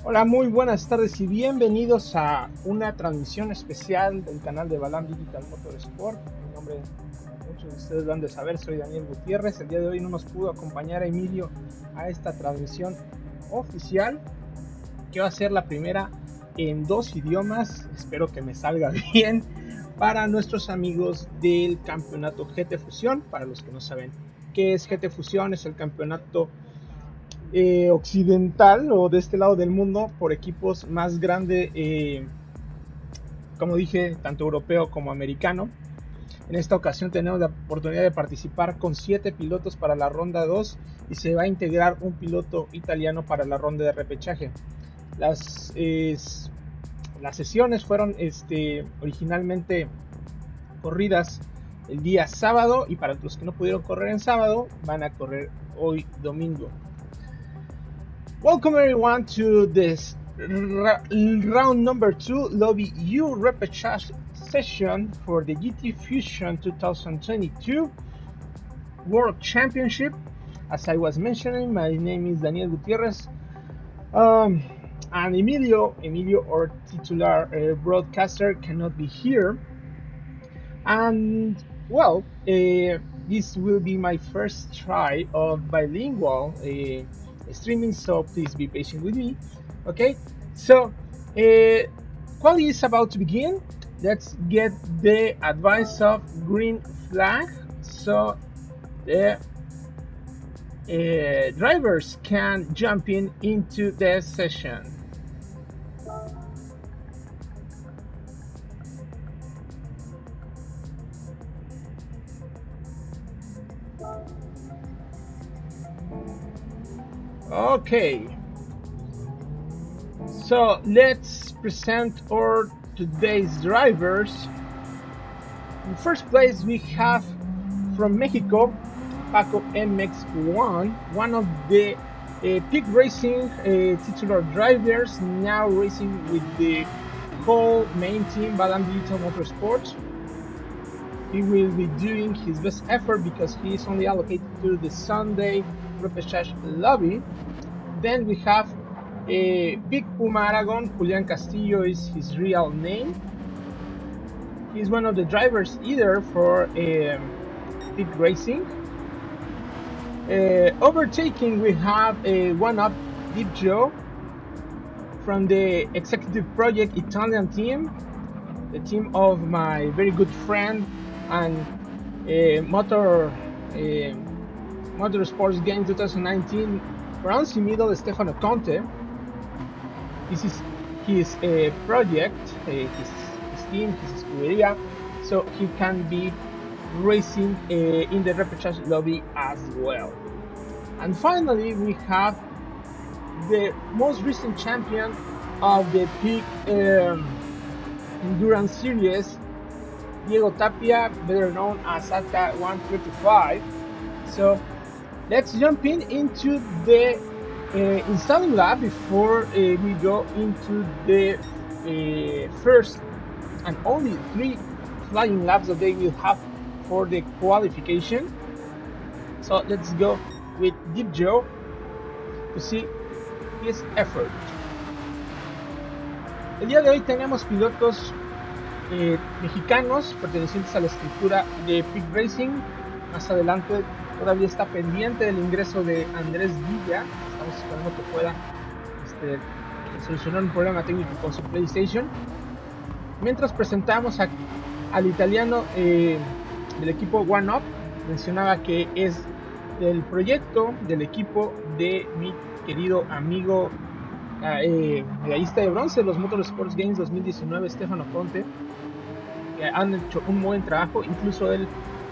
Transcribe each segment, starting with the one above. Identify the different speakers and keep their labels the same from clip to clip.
Speaker 1: Hola, muy buenas tardes y bienvenidos a una transmisión especial del canal de Balam Digital Motorsport. Mi nombre, como muchos de ustedes lo han de saber, soy Daniel Gutiérrez. El día de hoy no nos pudo acompañar Emilio a esta transmisión oficial, que va a ser la primera en 2 idiomas. Espero que me salga bien para nuestros amigos del campeonato GTfusiOn. Para los que no saben qué es GTfusiOn, es el campeonato occidental o de este lado del mundo por equipos más grande, como dije, tanto europeo como americano. En esta ocasión tenemos la oportunidad de participar con 7 pilotos para la ronda 2 y se va a integrar un piloto italiano para la ronda de repechaje. Las sesiones fueron originalmente corridas el día sábado, y para los que no pudieron correr en sábado van a correr hoy domingo. Welcome everyone to this round number 2 Lobby U Repechage session for the GTfusiOn 2022 World Championship. As I was mentioning, my name is Daniel Gutierrez, and Emilio, our titular broadcaster, cannot be here. And well, this will be my first try of bilingual streaming, so please be patient with me. Okay, so quali is about to begin. Let's get the advice of green flag, so the drivers can jump into the session. Okay, so let's present our today's drivers. In first place, we have from Mexico, Paco MX1, one of the Peak Racing titular drivers, now racing with the whole main team, Balam Digital Motorsport. He will be doing his best effort because he is only allocated to the Sunday Repechage lobby. Then we have Big Puma Aragon. Julian Castillo is his real name. He's one of the drivers either for Peak Racing. Overtaking, we have one-up Deep Joe from the Executive Project Italian team, the team of my very good friend and Motorsports Game 2019 bronze medal Stefano Conte. This is his project, his team, his escuderia, so he can be racing in the Repechage lobby as well. And finally, we have the most recent champion of the Peak Endurance Series, Diego Tapia, better known as ATA 135. So let's jump into the installing lap before we go into the first and only 3 flying laps that they will have for the qualification. So let's go with Deep Joe to see his effort. El día de hoy tenemos pilotos mexicanos pertenecientes a la estructura de Peak Racing. Más adelante todavía está pendiente el ingreso de Andrés Villa. Estamos esperando que pueda solucionar un problema técnico con su PlayStation. Mientras presentamos al italiano del equipo One Up, mencionaba que es del proyecto del equipo de mi querido amigo medallista de bronce de los Motorsports Games 2019, Stefano Conte, que han hecho un buen trabajo. Incluso él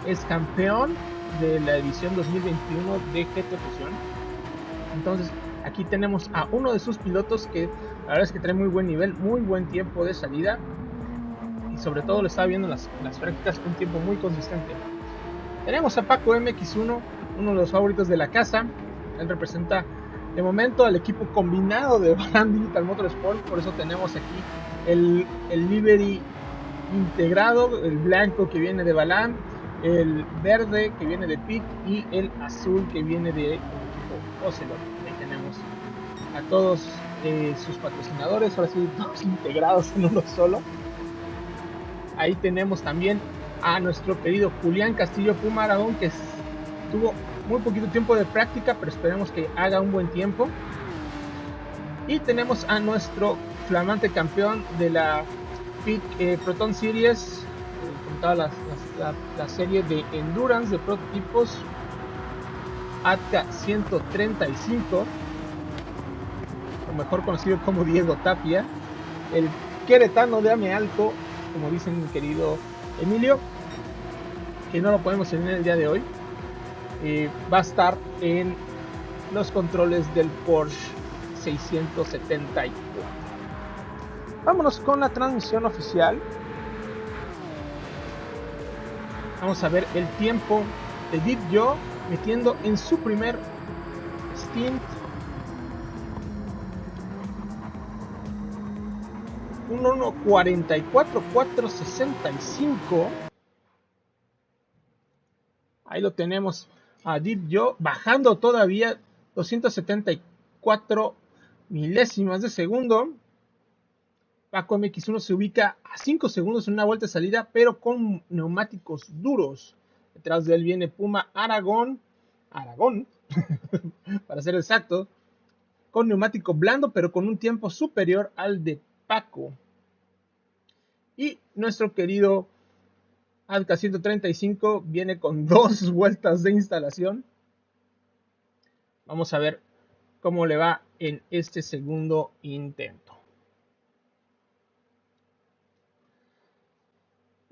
Speaker 1: es campeón de la edición 2021 de GTfusiOn. Entonces aquí tenemos a uno de sus pilotos que la verdad es que trae muy buen nivel, muy buen tiempo de salida, y sobre todo lo estaba viendo en las prácticas, un tiempo muy consistente. Tenemos a Paco MX1, uno de los favoritos de la casa. Él representa de momento al equipo combinado de Balam Digital Motorsport, por eso tenemos aquí el livery integrado, el blanco que viene de Balam, el verde que viene de Peak y el azul que viene de equipo Ocelot. Ahí tenemos a todos sus patrocinadores, ahora sí, todos integrados en uno solo. Ahí tenemos también a nuestro querido Julián Castillo Puma Aragón, que tuvo muy poquito tiempo de práctica, pero esperemos que haga un buen tiempo. Y tenemos a nuestro flamante campeón de la Proton Series, con toda la serie de Endurance de prototipos, ATCA 135, o mejor conocido como Diego Tapia, el queretano de Amealco, como dicen mi querido Emilio, que no lo podemos tener el día de hoy. Va a estar en los controles del Porsche 674. Vámonos con la transmisión oficial. Vamos a ver el tiempo de Deep Joe metiendo en su primer stint un 1:44.465. Ahí lo tenemos a Deep Joe bajando todavía 274 milésimas de segundo. Paco MX1 se ubica a 5 segundos en una vuelta de salida, pero con neumáticos duros. Detrás de él viene Puma Aragón, para ser exacto, con neumático blando, pero con un tiempo superior al de Paco. Y nuestro querido Alca 135 viene con 2 vueltas de instalación. Vamos a ver cómo le va en este segundo intento.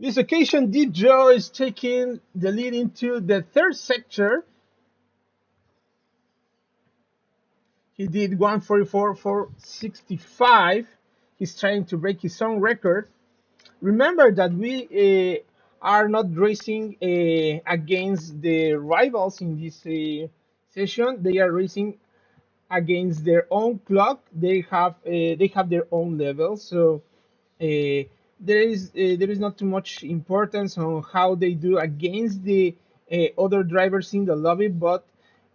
Speaker 1: This occasion, Deep Joe is taking the lead into the third sector. He did 1:44.465. He's trying to break his own record. Remember that we are not racing against the rivals in this session. They are racing against their own clock. They have their own level, so there is not too much importance on how they do against the other drivers in the lobby, but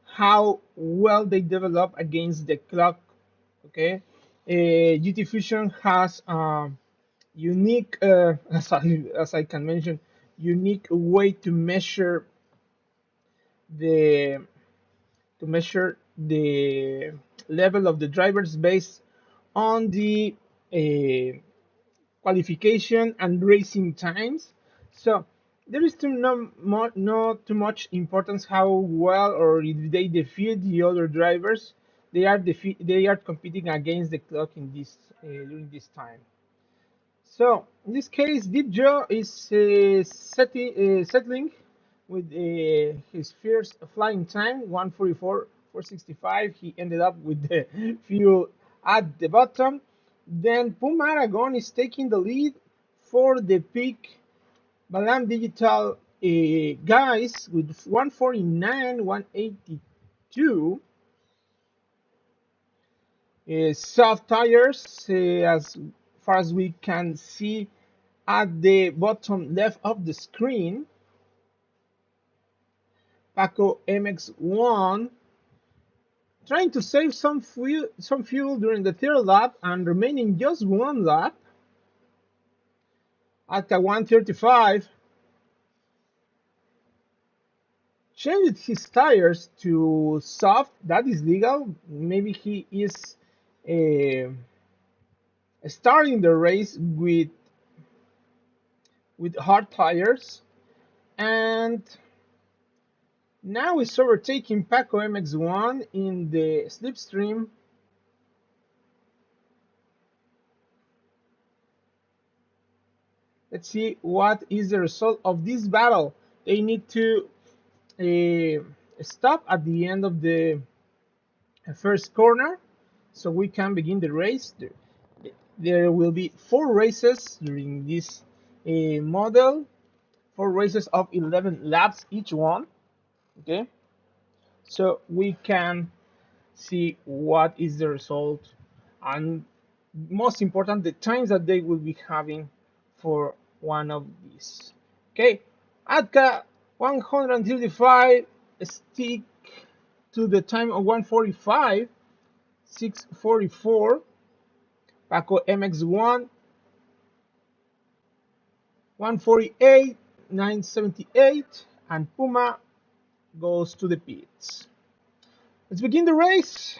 Speaker 1: how well they develop against the clock. Okay, GTfusiOn has unique, as I can mention, unique way to measure the level of the drivers based on the qualification and racing times. So there is not too much importance how well or if they defeat the other drivers. They are competing against the clock in this during this time. So in this case, Deep Joe is settling with his first flying time, 1:44.465. He ended up with the fuel at the bottom. Then Puma Aragon is taking the lead for the peak Balam Digital guys with 1:49.182. Soft tires, as far as we can see at the bottom left of the screen. Paco MX1 trying to save some fuel during the third lap and remaining just one lap. At 1:35 changed his tires to soft. That is legal. Maybe he is starting the race with hard tires, and now is overtaking Paco MX1 in the slipstream. Let's see what is the result of this battle. They need to stop at the end of the first corner so we can begin the race. There will be 4 races during this model, 4 races of 11 laps each one. Okay, so we can see what is the result and most important the times that they will be having for one of these. Okay, Atka 135 stick to the time of 1:45. 644, Paco MX1 148, 978, and Puma goes to the pits. Let's begin the race.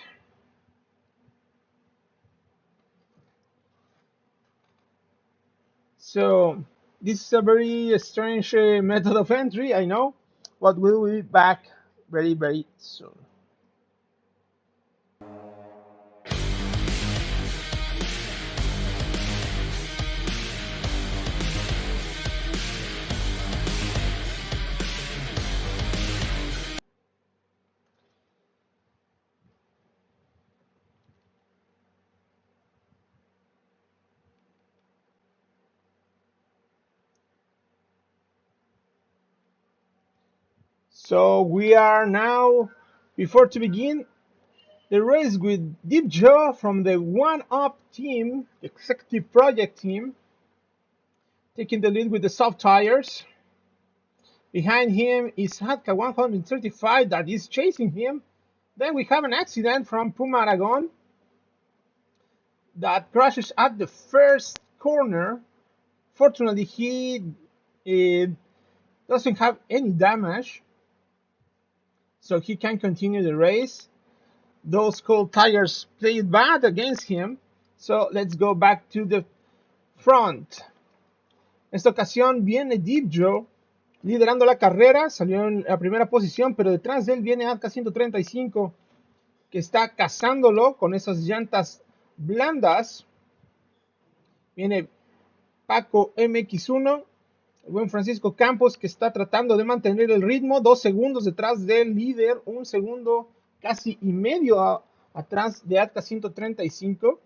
Speaker 1: So this is a very strange method of entry, I know, but we'll be back very soon. So we are now, before to begin, the race with Deep Joe from the One Up team, the executive project team, taking the lead with the soft tires. Behind him is Hatka 135 that is chasing him. Then we have an accident from Puma Aragon that crashes at the first corner. Fortunately, he doesn't have any damage, so he can continue the race. Those cold tires played bad against him, so let's go back to the front. En esta ocasión viene Deep Joe liderando la carrera, salió en la primera posición, pero detrás de él viene Atka 135, que está cazándolo con esas llantas blandas. Viene Paco MX1, el buen Francisco Campos, que está tratando de mantener el ritmo, 2 segundos detrás del líder, 1 segundo casi y medio atrás de Atka 135.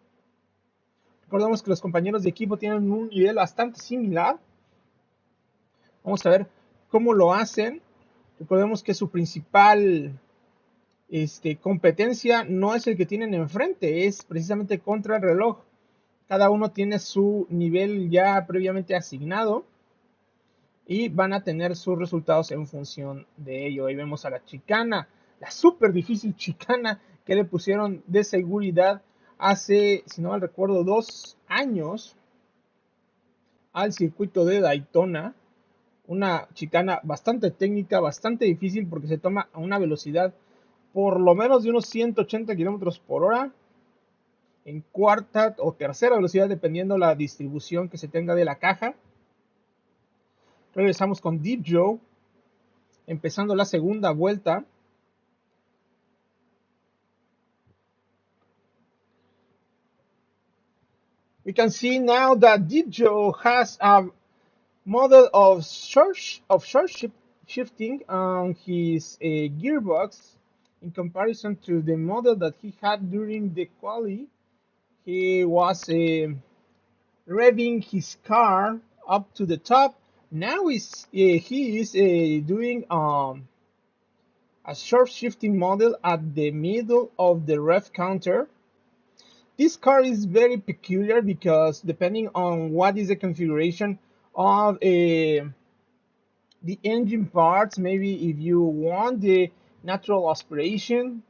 Speaker 1: Recordemos que los compañeros de equipo tienen un nivel bastante similar. Vamos a ver cómo lo hacen. Recordemos que su principal competencia no es el que tienen enfrente, es precisamente contra el reloj. Cada uno tiene su nivel ya previamente asignado y van a tener sus resultados en función de ello. Ahí vemos a la chicana, la súper difícil chicana que le pusieron de seguridad hace, si no mal recuerdo, 2 años al circuito de Daytona. Una chicana bastante técnica, bastante difícil porque se toma a una velocidad por lo menos de unos 180 kilómetros por hora en cuarta o tercera velocidad dependiendo la distribución que se tenga de la caja. Regresamos con Deep Joe empezando la segunda vuelta. We can see now that Deep Joe has a model of short shifting on his gearbox in comparison to the model that he had during the quali. He was revving his car up to the top. Now he is doing a short shifting model at the middle of the rev counter. This car is very peculiar because depending on what is the configuration of the engine parts, maybe if you want the natural aspiration,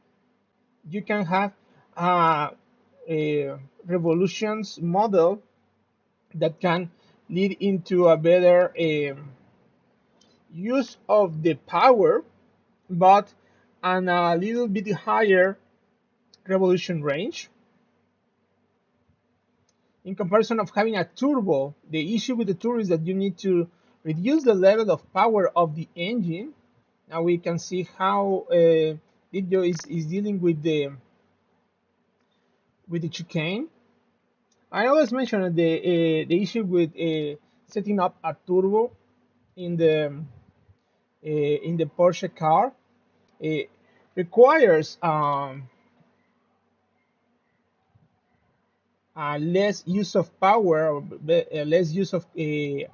Speaker 1: you can have a revolutions model that can lead into a better use of the power, but on a little bit higher revolution range. In comparison of having a turbo, the issue with the turbo is that you need to reduce the level of power of the engine. Now we can see how Deep Joe is dealing with the chicane. I always mention the issue with setting up a turbo in the Porsche car. It requires less use of power, or less use of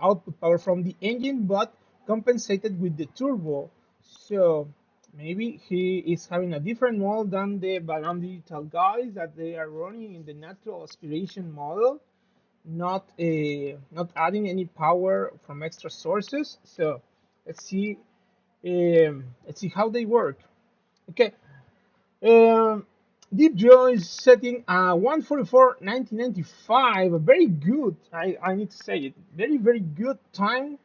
Speaker 1: output power from the engine, but compensated with the turbo. So maybe he is having a different model than the Balam Digital guys that they are running in the natural aspiration model, not adding any power from extra sources. So let's see how they work. Okay. Deep Joe is setting a 1:44.1995. Very good. I need to say it. Very, very good time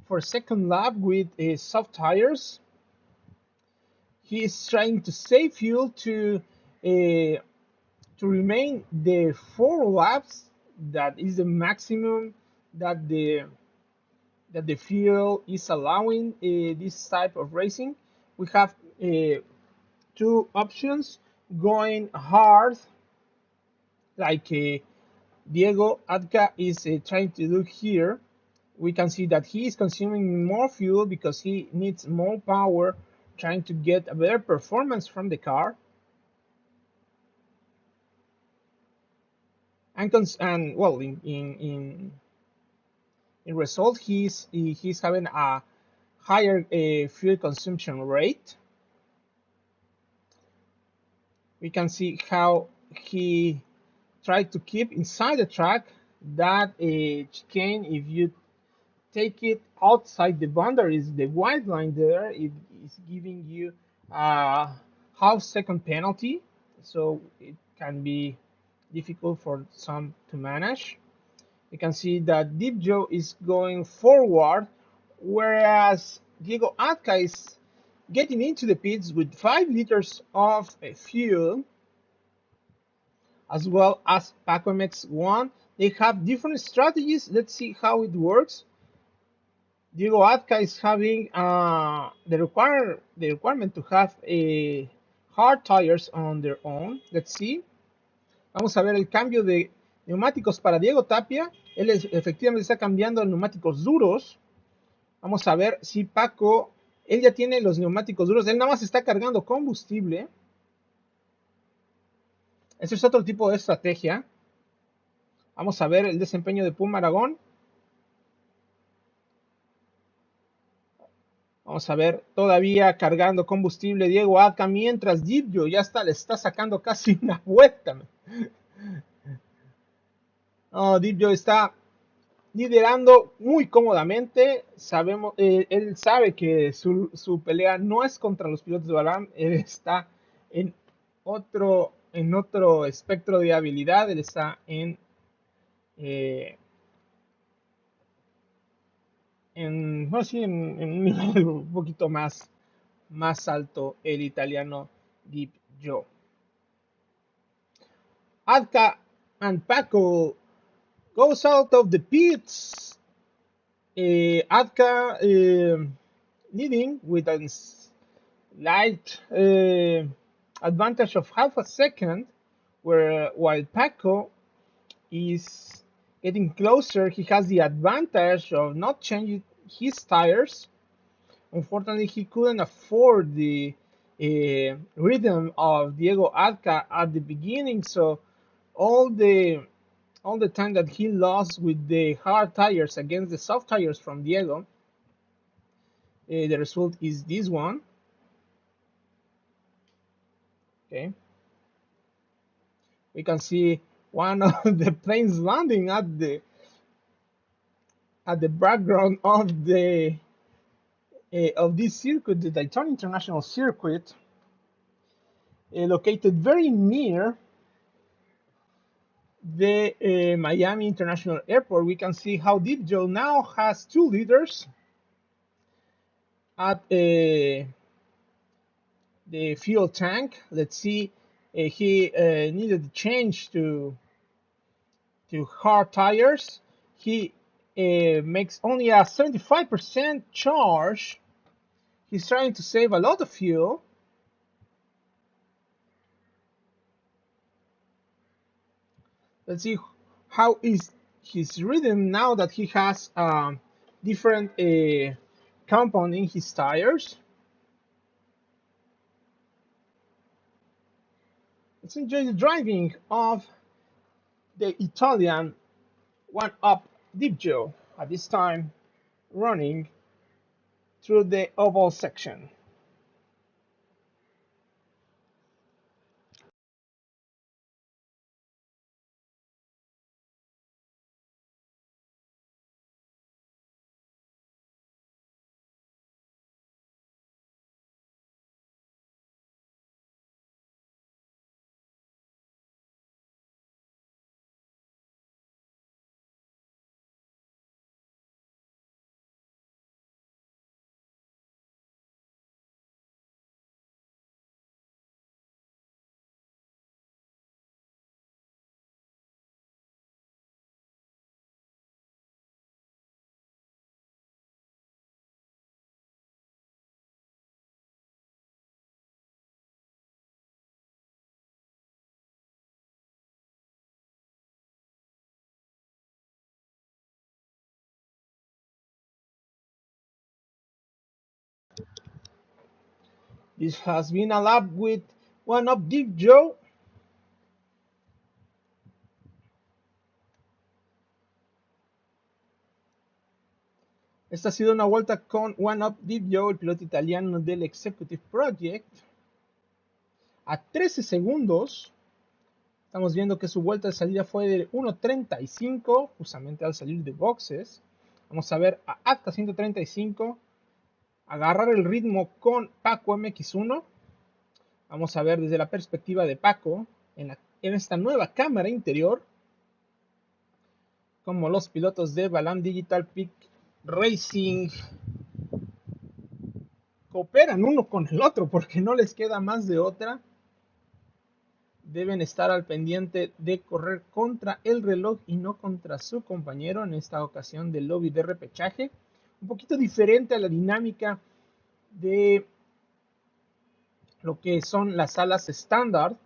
Speaker 1: for second lap with soft tires. He is trying to save fuel uh, to remain the 4 laps. That is the maximum that the fuel is allowing this type of racing. We have two options: going hard, like Diego Adka is trying to do here. We can see that he is consuming more fuel because he needs more power, trying to get a better performance from the car. And well, in result, he's having a higher fuel consumption rate. We can see how he tried to keep inside the track that chicane. If you take it outside the boundaries, the white line there, it is giving you a half-second penalty, so it can be difficult for some to manage. You can see that Deep Joe is going forward, whereas Diego Atka is getting into the pits with 5 liters of fuel, as well as Paco MX1. They have different strategies. Let's see how it works. Diego Atka is having the requirement to have hard tires on their own. Let's see. Vamos a ver el cambio de neumáticos para Diego Tapia. Él efectivamente está cambiando a neumáticos duros. Vamos a ver si Paco, él ya tiene los neumáticos duros. Él nada más está cargando combustible. Ese es otro tipo de estrategia. Vamos a ver el desempeño de Puma Aragón. Vamos a ver, todavía cargando combustible Diego Adka, mientras Gibio ya le está sacando casi una vuelta. No, Gibio está liderando muy cómodamente. Sabemos, él sabe que su pelea no es contra los pilotos de Bahrein. Él está en otro espectro de habilidad. Él está eh, bueno, sí, en un nivel un poquito más alto, el italiano Deep Joe. Adka and Paco goes out of the pits. Adka leading with a light advantage of half a second, while Paco is getting closer. He has the advantage of not changing his tires. Unfortunately, he couldn't afford the rhythm of Diego Adka at the beginning, so all the time that he lost with the hard tires against the soft tires from Diego, the result is this one. Okay, we can see one of the planes landing at the background of this circuit, the Daytona International Circuit, located very near the Miami International Airport. We can see how Deep Joe now has 2 liters at the fuel tank. Let's see, he needed to change to hard tires. He makes only a 75% charge. He's trying to save a lot of fuel. Let's see how is his rhythm now that he has different compound in his tires. Let's enjoy the driving of the Italian one-up Deep Joe, at this time running through the oval section. This has been a lab with One Up Deep Joe. Esta ha sido una vuelta con One Up Deep Joe, el piloto italiano del Executive Project. A 13 segundos. Estamos viendo que su vuelta de salida fue de 1.35, justamente al salir de boxes. Vamos a ver a Acta 135 agarrar el ritmo con Paco MX1. Vamos a ver desde la perspectiva de Paco en esta nueva cámara interior como los pilotos de Balam Digital Peak Racing cooperan uno con el otro porque no les queda más de otra. Deben estar al pendiente de correr contra el reloj y no contra su compañero en esta ocasión del lobby de repechaje. Un poquito diferente a la dinámica de lo que son las salas estándar.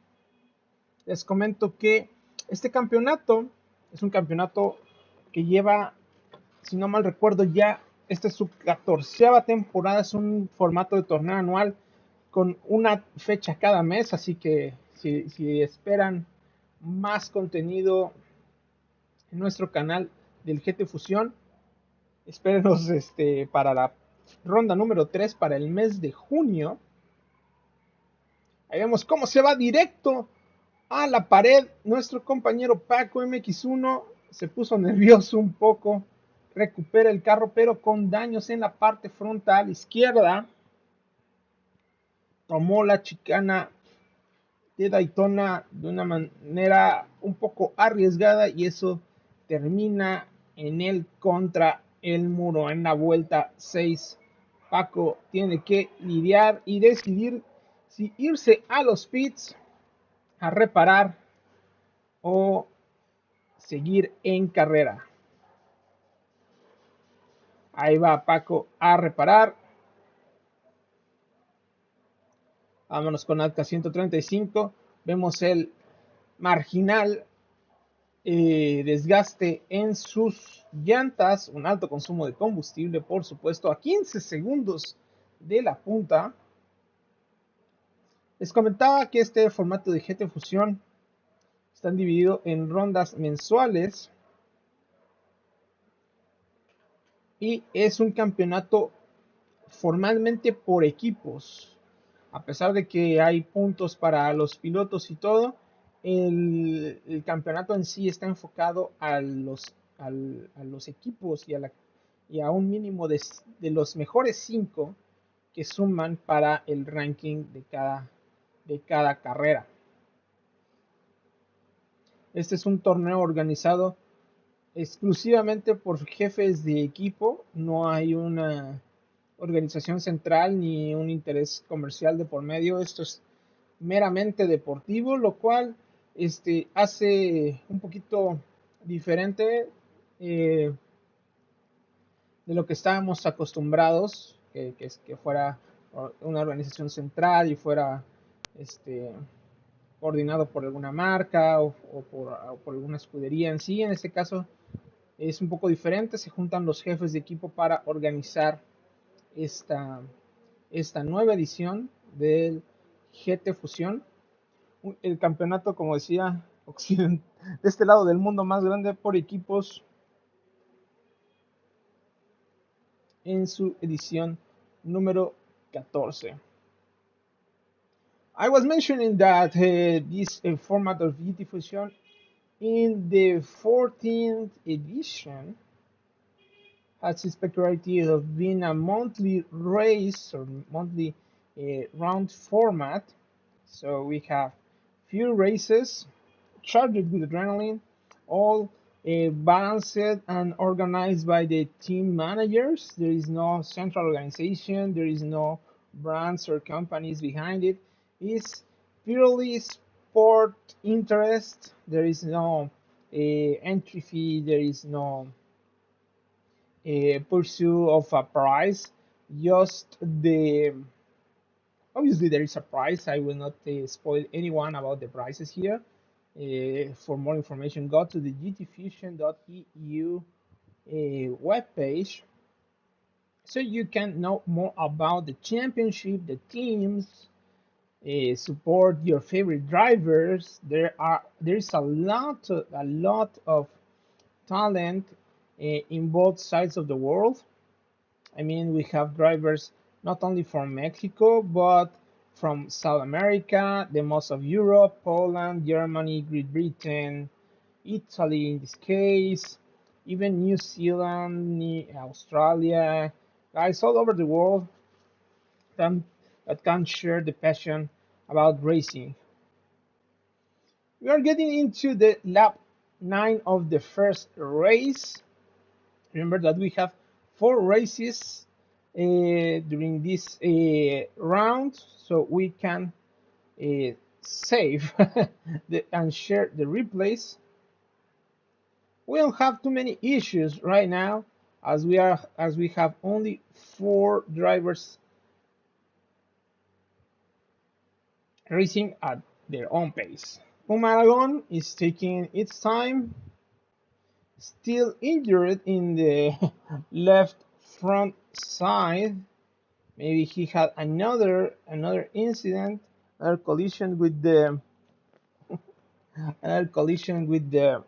Speaker 1: Les comento que este campeonato es un campeonato que lleva, si no mal recuerdo, ya esta es su 14ª temporada. Es un formato de torneo anual con una fecha cada mes, así que si esperan más contenido en nuestro canal del GTfusiOn, espérenos para la ronda número 3 para el mes de junio. Ahí vemos cómo se va directo a la pared. Nuestro compañero Paco MX1 se puso nervioso un poco, recupera el carro pero con daños en la parte frontal izquierda. Tomó la chicana de Daytona de una manera un poco arriesgada y eso termina en él contra el muro en la vuelta 6. Paco tiene que lidiar y decidir si irse a los pits a reparar o seguir en carrera. Ahí va Paco a reparar. Vámonos con Alca 135. Vemos el marginal desgaste en sus llantas, un alto consumo de combustible, por supuesto, a 15 segundos de la punta. Les comentaba que este formato de GTfusiOn está dividido en rondas mensuales y es un campeonato formalmente por equipos. A pesar de que hay puntos para los pilotos y todo, el campeonato en sí está enfocado a los equipos y a un mínimo de los mejores 5 que suman para el ranking de cada carrera. Este es un torneo organizado exclusivamente por jefes de equipo. No hay una organización central ni un interés comercial de por medio. Esto es meramente deportivo, lo cual hace un poquito diferente de lo que estábamos acostumbrados, que fuera una organización central y fuera coordinado por alguna marca o por alguna escudería en sí. En este caso es un poco diferente, se juntan los jefes de equipo para organizar esta nueva edición del GTfusiOn, el campeonato, como decía, de este lado del mundo más grande por equipos en su edición número 14. I was mentioning that this format of GTfusiOn in the 14th edition has its peculiarity of being a monthly race or monthly round format. So we have few races charged with adrenaline, all balanced and organized by the team managers. There is no central organization, there is no brands or companies behind it. It's purely sport interest. There is no entry fee, there is no pursuit of a prize. Just obviously there is a prize. I will not spoil anyone about the prizes here. For more information, go to the gtfusion.eu webpage. so you can know more about the championship, the teams, support your favorite drivers. There's a lot of talent in both sides of the world. I mean, we have drivers not only from Mexico, but from South America, the most of Europe, Poland, Germany, Great Britain, Italy in this case, even New Zealand, Australia, guys all over the world can, that can share the passion about racing. We are getting into the lap 9 of the first race. Remember that we have 4 races during this round, so we can save and share the replays. We don't have too many issues right now, as we have only 4 drivers racing at their own pace. Pumaragon is taking its time, still injured in the left front side. Maybe he had another incident, another collision with the another collision with the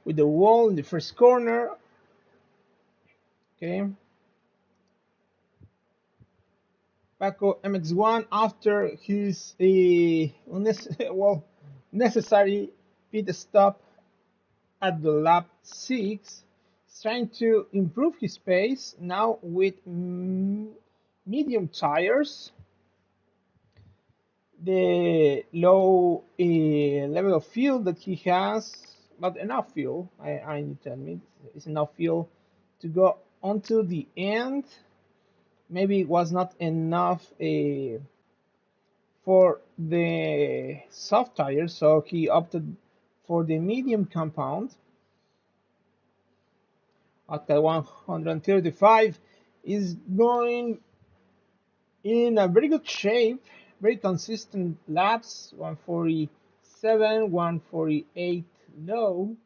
Speaker 1: wall in the first corner. Okay, Paco MX1 after his well necessary pit stop at the lap 6, is trying to improve his pace now with medium tires. The low level of fuel that he has, but enough fuel, I need to admit, it's enough fuel to go until the end. Maybe it was not enough for the soft tires, so he opted for the medium compound. At 135 is going in a very good shape, very consistent laps, 147, 148 low.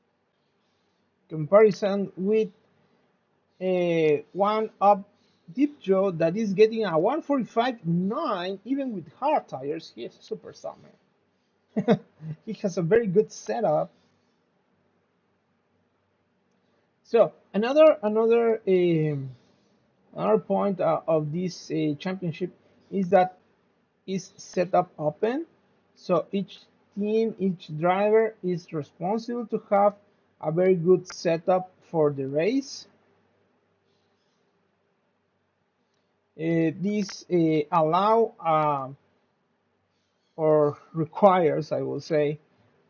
Speaker 1: Comparison with one up Deep Joe that is getting a 145.9 even with hard tires. He is a superstar, man. He has a very good setup. So another point of this championship is that is set up open, so each team, each driver is responsible to have a very good setup for the race. This allow or requires, I will say,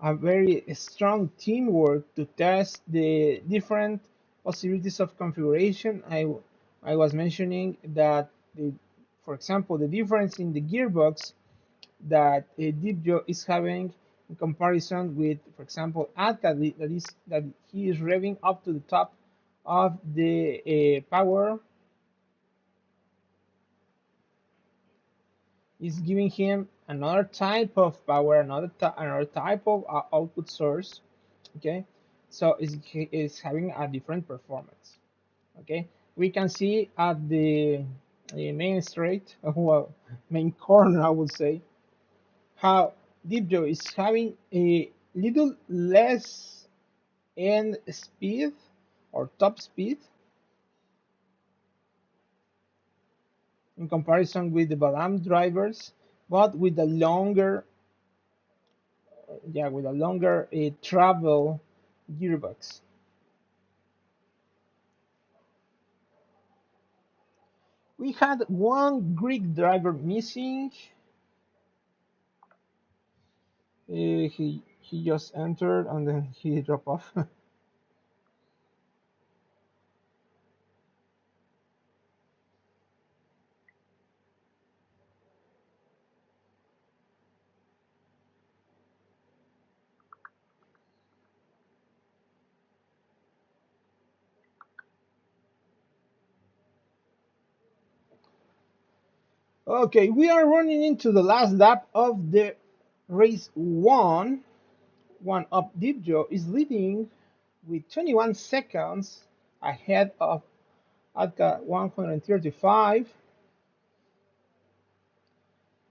Speaker 1: a very strong teamwork to test the different possibilities of configuration. I was mentioning that, for example, the difference in the gearbox that Deep Joe is having in comparison with, for example, Alcali, that he is revving up to the top of the power, is giving him another type of power, another type of output source. Okay, so is having a different performance. Okay, we can see at the main straight, well, main corner, I would say, how Deep Joe is having a little less end speed or top speed in comparison with the Balam drivers, but with a longer, travel gearbox. We had one Greek driver missing. He just entered and then he dropped off. Okay, we are running into the last lap of the race one. One up Deep Joe is leading with 21 seconds ahead of at 135,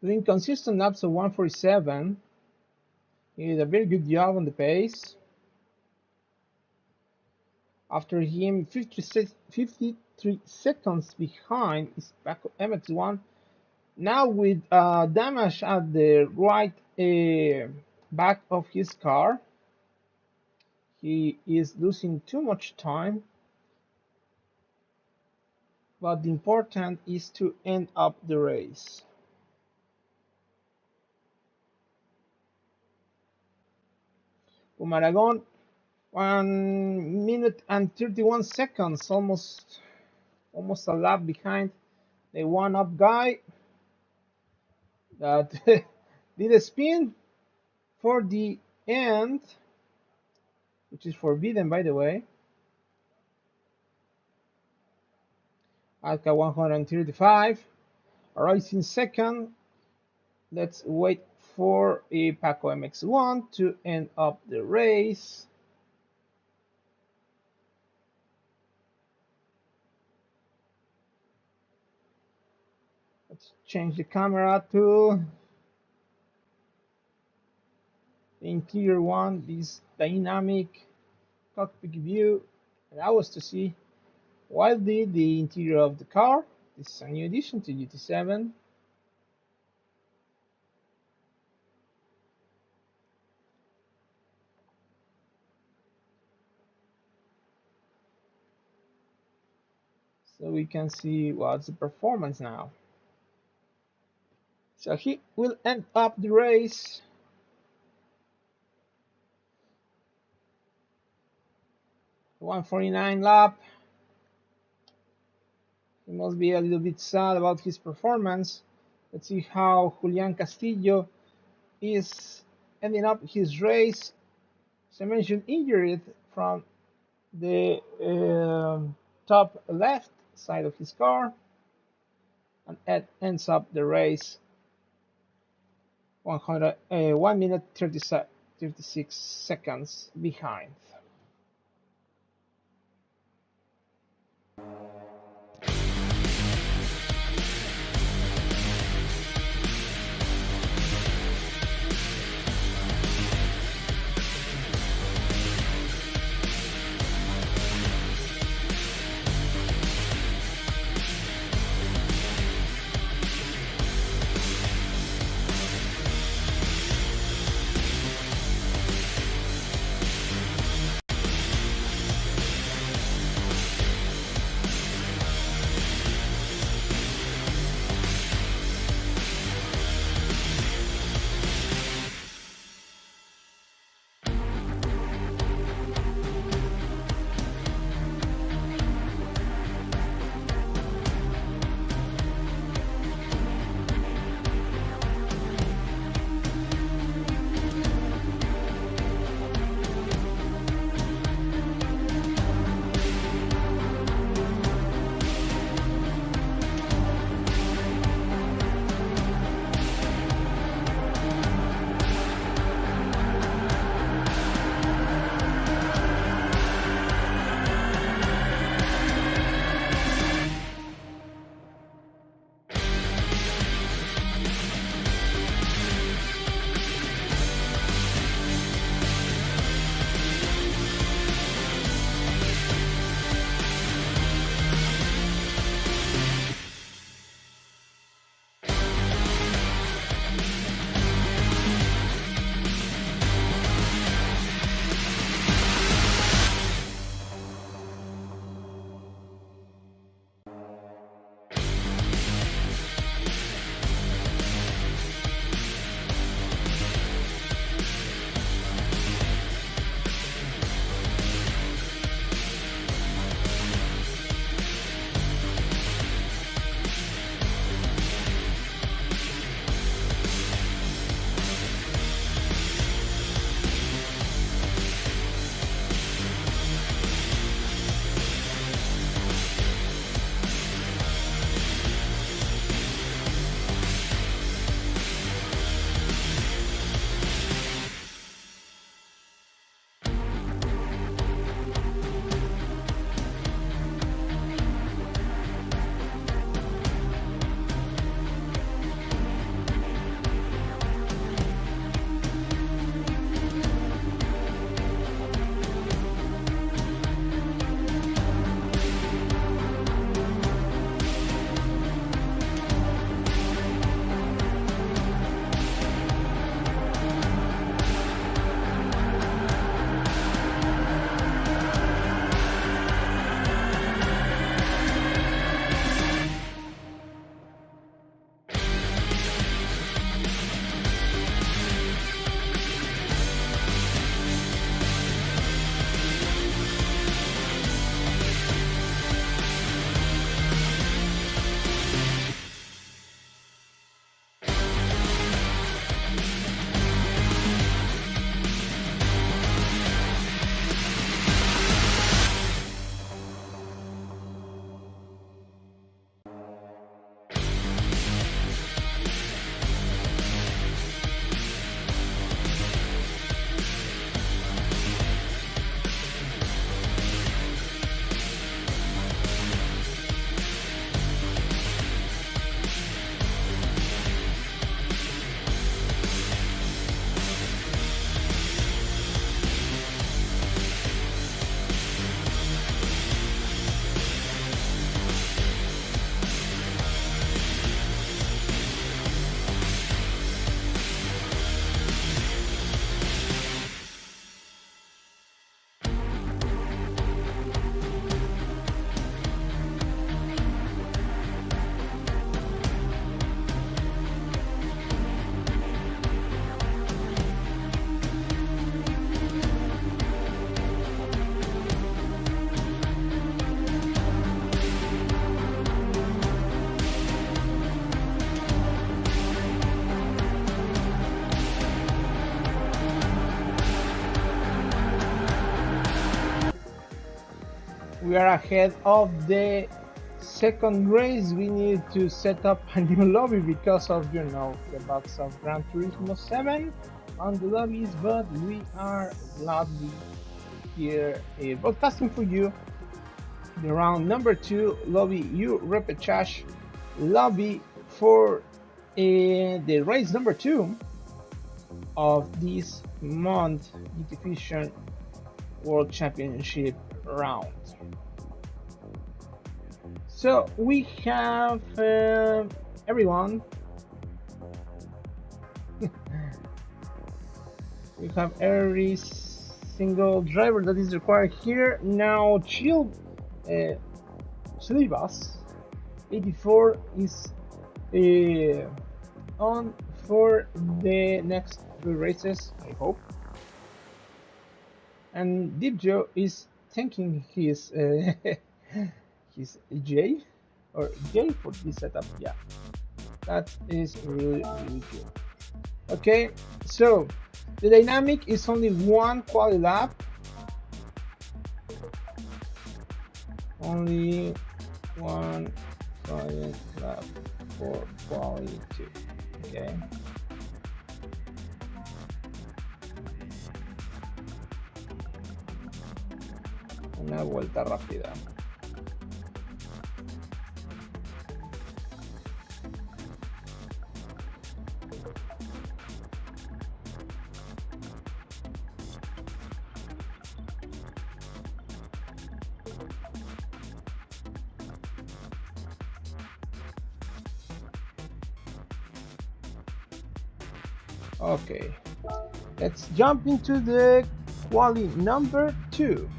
Speaker 1: doing consistent laps of 147. He did a very good job on the pace. After him, 53 seconds behind is Paco MX1. Now with damage at the right back of his car, he is losing too much time. But the important is to end up the race. Umaragon, 1 minute and 31 seconds, almost a lap behind the one-up guy that did a spin for the end, which is forbidden, by the way. Alka 135, arrives in second. Let's wait for a Paco MX1 to end up the race. Let's change the camera to the interior one, this dynamic cockpit view. Allow us to see wildly the interior of the car. This is a new addition to GT7. So we can see what's the performance now. So he will end up the race. .149 lap. He must be a little bit sad about his performance. Let's see how Julian Castillo is ending up his race. As I mentioned, injured from the top left side of his car, and Ed ends up the race 1 minute 36 seconds behind. we are ahead of the second race. We need to set up a new lobby because of, you know, the bugs of Gran Turismo 7 on the lobbies, but we are gladly here broadcasting for you the round number 2 lobby U Repechage lobby for the race number 2 of this month GTfusiOn World Championship round. So we have everyone. We have every single driver that is required here. Now Chilibas 84 is on for the next 3 races, I hope. And Deep Joe is thanking his his J for this setup. Yeah, that is really good. Okay, so the dynamic is only one quali lap. Only one quali lap for quali 2. Okay. Una vuelta rápida. Okay, let's jump into the quali number 2.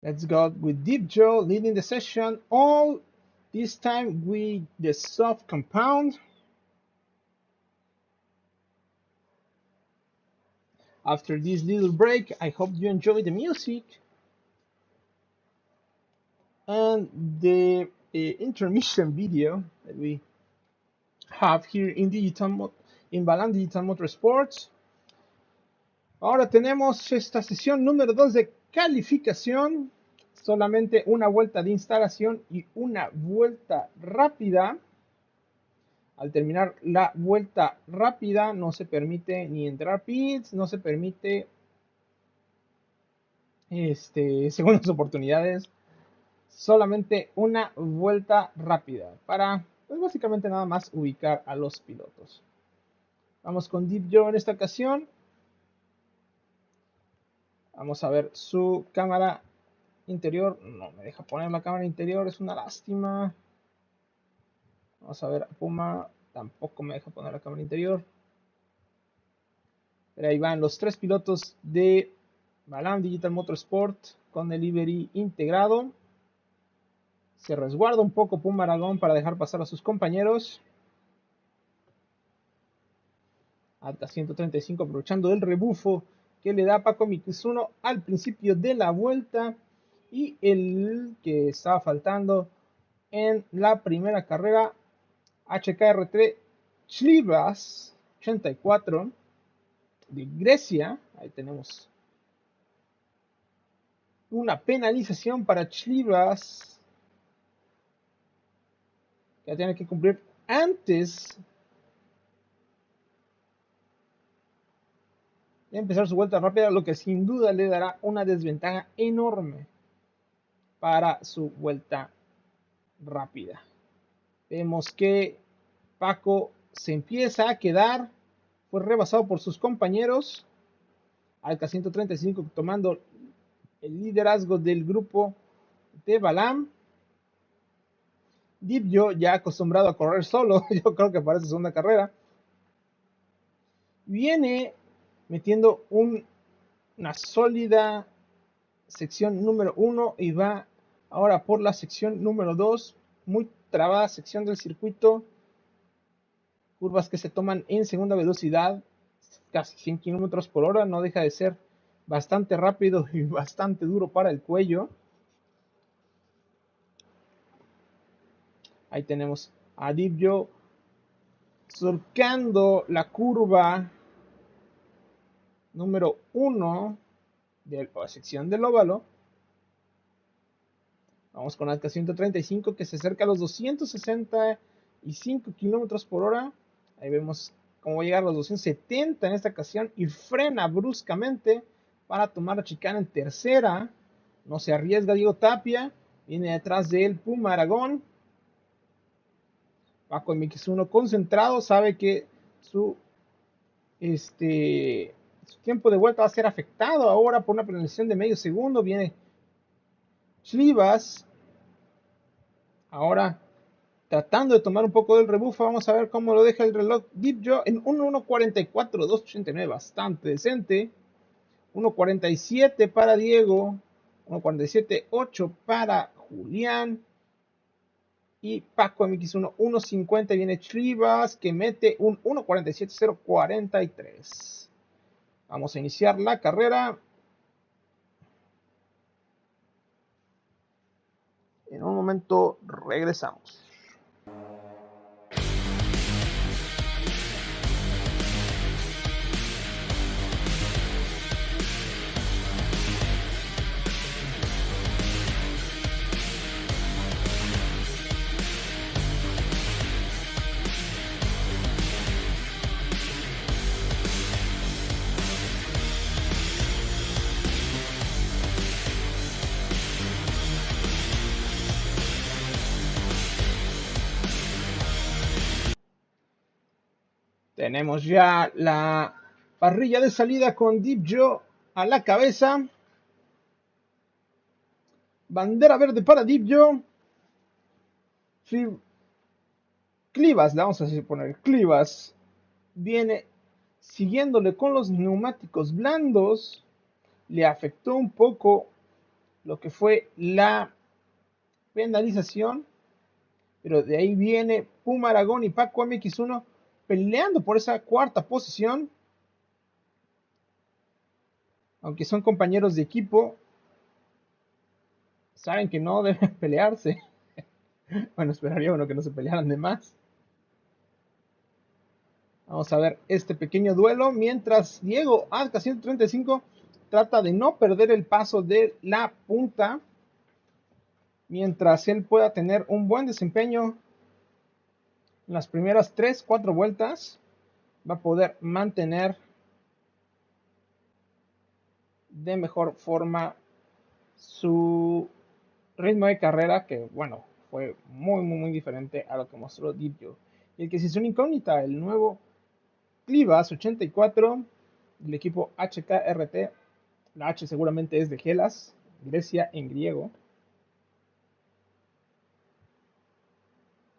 Speaker 1: Let's go with Deep Joe leading the session, all this time with the soft compound. After this little break, I hope you enjoy the music and the intermission video that we have here in Balam Digital Motorsports. Ahora tenemos esta sesión número 2 de calificación, solamente una vuelta de instalación y una vuelta rápida. Al terminar la vuelta rápida no se permite ni entrar pits, no se permite segundas oportunidades, solamente una vuelta rápida para, pues básicamente nada más ubicar a los pilotos. Vamos con Deep Joe en esta ocasión. Vamos a ver su cámara interior. No me deja poner la cámara interior, es una lástima. Vamos a ver a Puma, tampoco me deja poner la cámara interior. Pero ahí van los 3 pilotos de Balam Digital Motorsport con el livery integrado. Se resguarda un poco Puma Aragón para dejar pasar a sus compañeros. Alta 135 aprovechando el rebufo que le da Paco Mikizuno al principio de la vuelta. Y el que estaba faltando en la primera carrera, HKR3 Chilibas 84 de Grecia. Ahí tenemos una penalización para Chilibas que tiene que cumplir antes de empezar su vuelta rápida, lo que sin duda le dará una desventaja enorme para su vuelta rápida. Vemos que Paco se empieza a quedar, fue rebasado por sus compañeros. Alca 135 tomando el liderazgo del grupo de Balam. Deep Joe ya acostumbrado a correr solo, yo creo que para su segunda carrera, viene metiendo una sólida sección número 1 y va ahora por la sección número 2, muy trabada sección del circuito. Curvas que se toman en segunda velocidad, casi 100 kilómetros por hora. No deja de ser bastante rápido y bastante duro para el cuello. Ahí tenemos a Dibjo surcando la curva número 1 de la sección del óvalo. Vamos con la 135 que se acerca a los 265 kilómetros por hora. Ahí vemos cómo llegar a los 270 en esta ocasión y frena bruscamente para tomar la chicana en tercera. No se arriesga Diego Tapia. Viene detrás de él Puma Aragón. Paco MX1 concentrado. Sabe que su tiempo de vuelta va a ser afectado ahora por una penalización de medio segundo. Viene Chivas. Ahora tratando de tomar un poco del rebufo. Vamos a ver cómo lo deja el reloj Dibjo en 1:1:44, 2:89, bastante decente. 1:47 para Diego, 1:47:8 para Julián. Y Paco MX1, 1:50. Viene Chivas que mete un 1:47:043. Vamos a iniciar la carrera. En un momento regresamos. Tenemos ya la parrilla de salida con Dibjo a la cabeza. Bandera verde para Dibjo. Clivas, le vamos a poner Clivas. Viene siguiéndole con los neumáticos blandos. Le afectó un poco lo que fue la penalización. Pero de ahí viene Puma Aragón y Paco MX1 peleando por esa cuarta posición. Aunque son compañeros de equipo, saben que no deben pelearse. Bueno, esperaría uno que no se pelearan de más. Vamos a ver este pequeño duelo. Mientras Diego Azca 135 trata de no perder el paso de la punta. Mientras él pueda tener un buen desempeño en las primeras 3-4 vueltas, va a poder mantener de mejor forma su ritmo de carrera, que bueno, fue muy diferente a lo que mostró Dibjo. Y el que sí es una incógnita, el nuevo Clivas 84 del equipo HKRT. La H seguramente es de Hellas, Grecia en griego.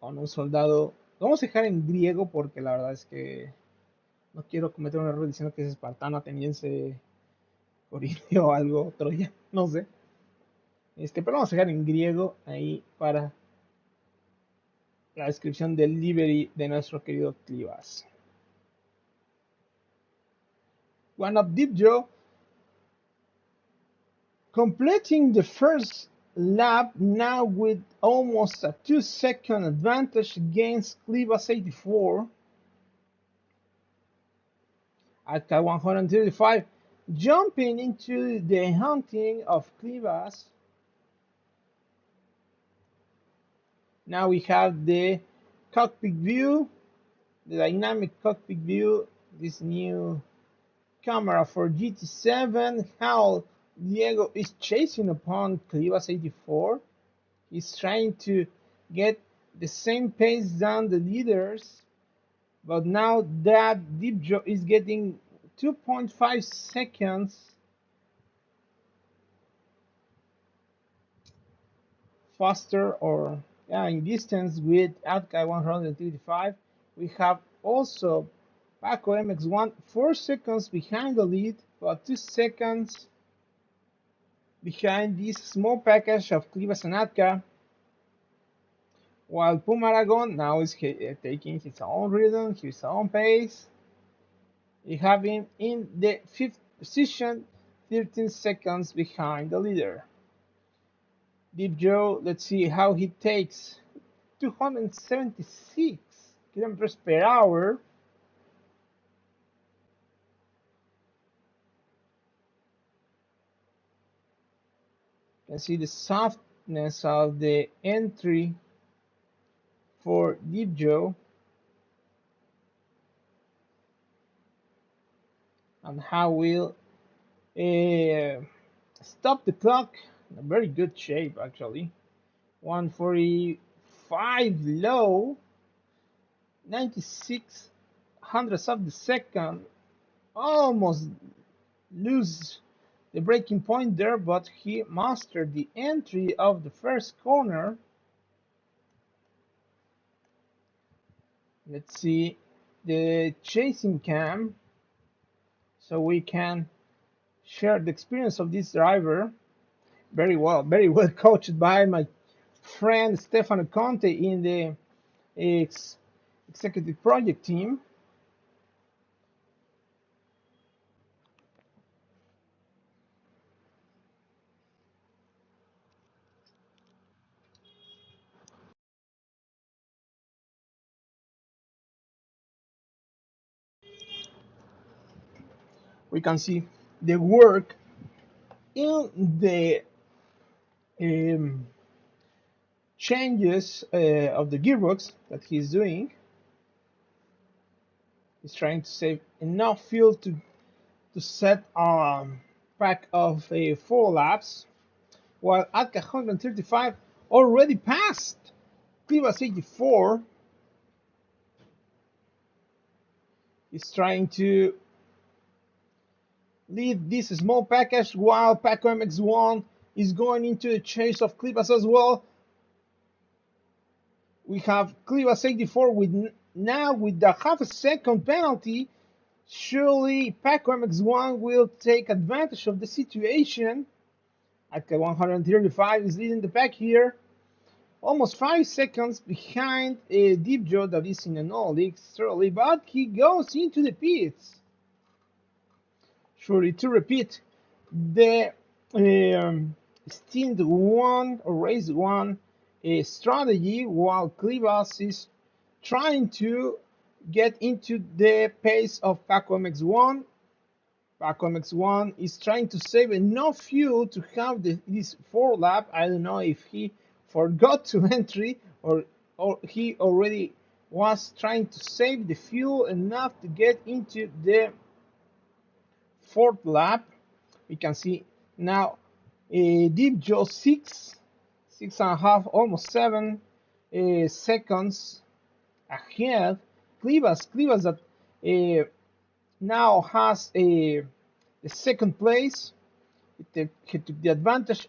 Speaker 1: Con un soldado. Lo vamos a dejar en griego porque la verdad es que no quiero cometer un error diciendo que es espartano, ateniense, corinio o algo, troya, no sé. Pero vamos a dejar en griego ahí para la descripción del livery de nuestro querido Clivas. One Up Dibjo completing the first lap now with almost a 2-second advantage against Clivas 84. At 135, jumping into the hunting of Clivas. Now we have the cockpit view, the dynamic cockpit view, this new camera for GT7, how Diego is chasing upon Clivas 84. He's trying to get the same pace than the leaders, but now that Dibjo is getting 2.5 seconds faster or in distance with Atkai 135. We have also Paco MX1 4 seconds behind the lead, but 2 seconds behind this small package of Clivas and Atka. while Pumaragon now is taking his own rhythm, his own pace. He having in the fifth position, 13 seconds behind the leader. Deep Joe, let's see how he takes 276 kilometers per hour. You can see the softness of the entry for Deep Joe and how will stop the clock in a very good shape actually. 145 low, 96 hundredths of the second, almost lose the breaking point there, but he mastered the entry of the first corner. Let's see the chasing cam so we can share the experience of this driver. Very well coached by my friend Stefano Conte in the executive project team. We can see the work in the um, changes of the gearbox that he's doing. He's trying to save enough fuel to set a pack of 4 laps, while Atka 135 already passed Clivas 84. He's trying to lead this small package while Paco MX1 is going into the chase of Clivas as well. We have Clivas 84 with now with the half a second penalty. Surely Paco MX1 will take advantage of the situation. Atka 135 is leading the pack here, almost 5 seconds behind Deep Joe that is in an all league thoroughly, but he goes into the pits. Surely to repeat the stint one or race one strategy, while Clivas is trying to get into the pace of Paco MX1. Paco MX1 is trying to save enough fuel to have this 4 lap. I don't know if he forgot to entry or he already was trying to save the fuel enough to get into the 4th lap. We can see now Deep Joe 6.5, almost 7 seconds ahead. Clivas that now has the second place. He took the advantage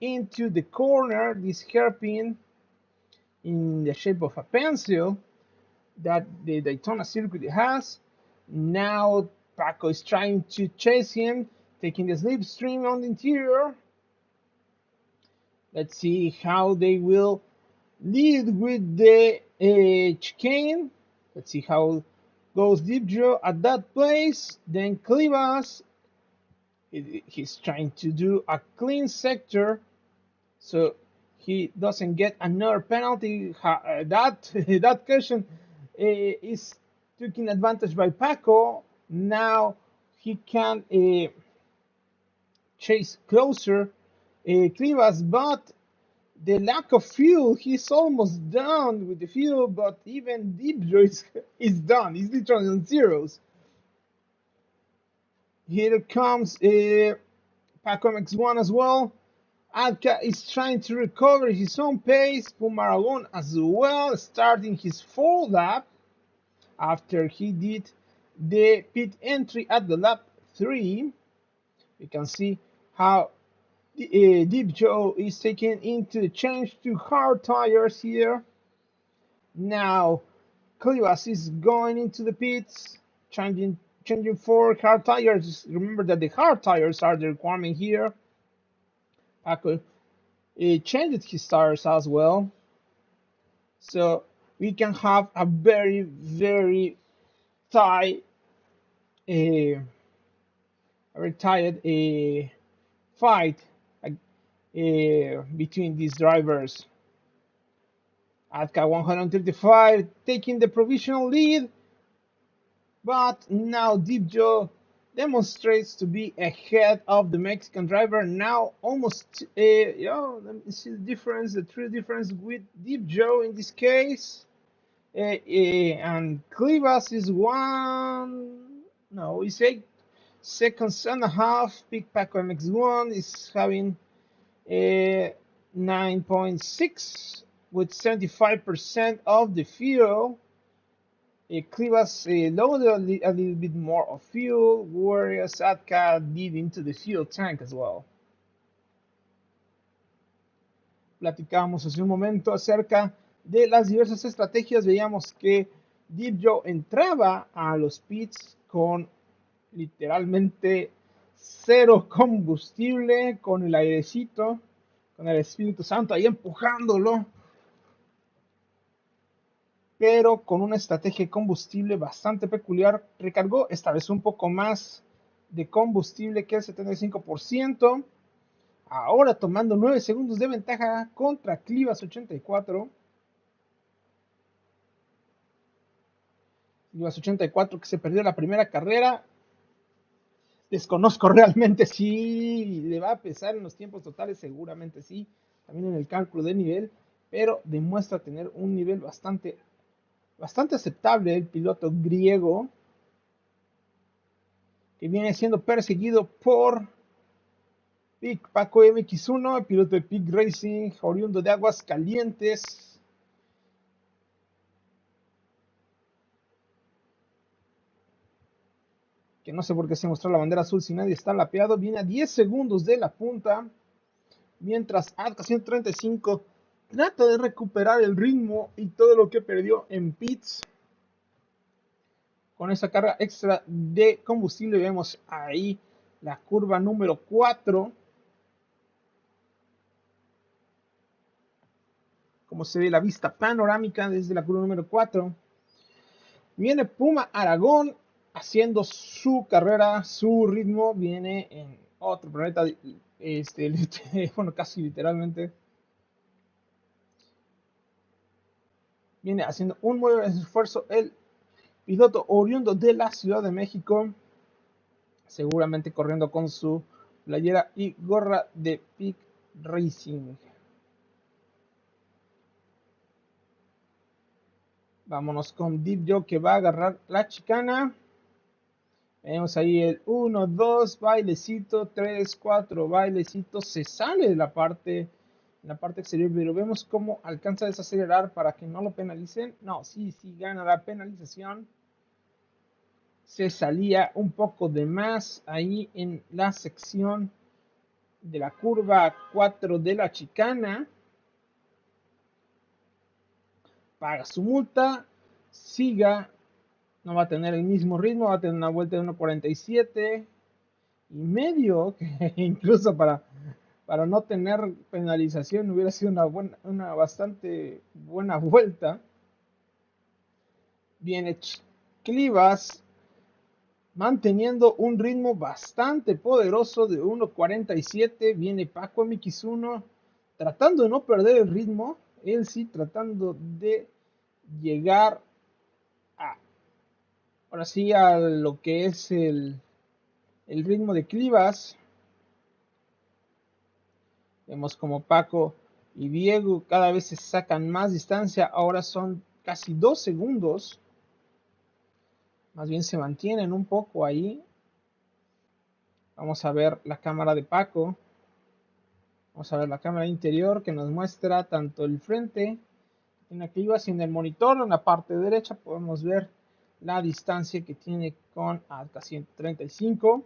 Speaker 1: into the corner, this hairpin in the shape of a pencil that the Daytona circuit has. Now Paco is trying to chase him, taking the slipstream on the interior. Let's see how they will lead with the chicane. Let's see how goes Deep Joe at that place. Then Clivas, he's trying to do a clean sector so he doesn't get another penalty. That caution is taken advantage by Paco. Now he can chase closer Clivas, but the lack of fuel, he's almost done with the fuel, but even Deep Joe is done. He's literally on zeros. Here comes Paco MX1 as well. Alca is trying to recover his own pace. Pumaragon as well, starting his 4th lap after he did the pit entry at the lap 3. We can see how Deep Joe is taken into the change to hard tires here. Now Clivas is going into the pits, changing for hard tires. Remember that the hard tires are the requirement here. Paco changed his tires as well. So we can have a very tight, uh, very tight fight between these drivers. Atka 135 taking the provisional lead, but now Deep Joe demonstrates to be ahead of the Mexican driver. Now almost, let me see the difference, the true difference with Deep Joe in this case. And Clivas is it's 8 seconds and a half. Big Paco MX1 is having 9.6 with 75% of the fuel. Clivas loaded a little bit more of fuel, whereas Atka did into the fuel tank as well. Platicábamos hace un momento acerca de las diversas estrategias. Veíamos que Deep Joe entraba a los pits con literalmente cero combustible, con el airecito, con el Espíritu Santo ahí empujándolo, pero con una estrategia de combustible bastante peculiar. Recargó esta vez un poco más de combustible que el 75%, ahora tomando 9 segundos de ventaja contra Clivas 84. Clivas 84 que se perdió la primera carrera. Desconozco realmente si le va a pesar en los tiempos totales, seguramente sí, también en el cálculo de nivel, pero demuestra tener un nivel bastante aceptable el piloto griego, que viene siendo perseguido por Big Paco MX1, el piloto de Pig Racing, oriundo de Aguas Calientes. Que no sé por qué se mostró la bandera azul si nadie está lapeado. Viene a 10 segundos de la punta, mientras Atka 135 trata de recuperar el ritmo y todo lo que perdió en pits. Con esa carga extra de combustible vemos ahí la curva número 4. Como se ve la vista panorámica desde la curva número 4. Viene Puma Aragón haciendo su carrera, su ritmo. Viene en otro planeta, bueno, casi literalmente. Viene haciendo un muy buen esfuerzo el piloto oriundo de la Ciudad de México, seguramente corriendo con su playera y gorra de Pig Racing. Vámonos con Deep Joe, que va a agarrar la chicana. Vemos ahí el 1, 2, bailecito, 3, 4, bailecito. Se sale de la parte exterior, pero vemos cómo alcanza a desacelerar para que no lo penalicen. No, sí gana la penalización. Se salía un poco de más ahí en la sección de la curva 4 de la chicana. Paga su multa, siga, no va a tener el mismo ritmo, va a tener una vuelta de 1.47 y medio, que incluso para no tener penalización hubiera sido una bastante buena vuelta. Viene Clivas manteniendo un ritmo bastante poderoso de 1.47. Viene Paco MX1 tratando de no perder el ritmo, él sí tratando de llegar ahora sí a lo que es el ritmo de Clivas. Vemos como Paco y Diego cada vez se sacan más distancia, ahora son casi 2 segundos, más bien se mantienen un poco ahí. Vamos a ver la cámara de Paco, vamos a ver la cámara interior que nos muestra tanto el frente en la Clivas y en el monitor. En la parte derecha podemos ver la distancia que tiene con Atka 135.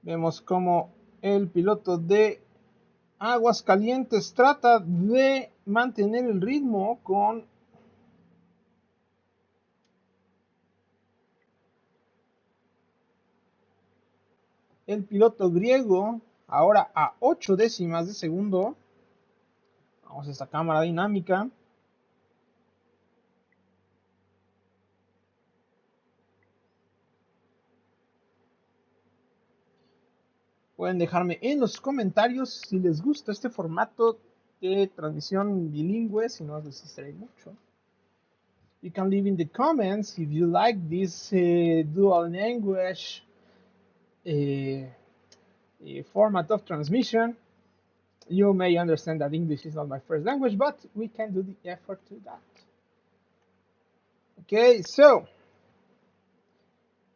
Speaker 1: Vemos como el piloto de Aguascalientes trata de mantener el ritmo con el piloto griego, ahora a 8 décimas de segundo. Vamos a esta cámara dinámica. Pueden dejarme en los comentarios si les gusta este formato de transmisión bilingüe, si no les distrae mucho. You can leave in the comments if you like this dual language format of transmission. You may understand that English is not my first language, but we can do the effort to that. Okay, so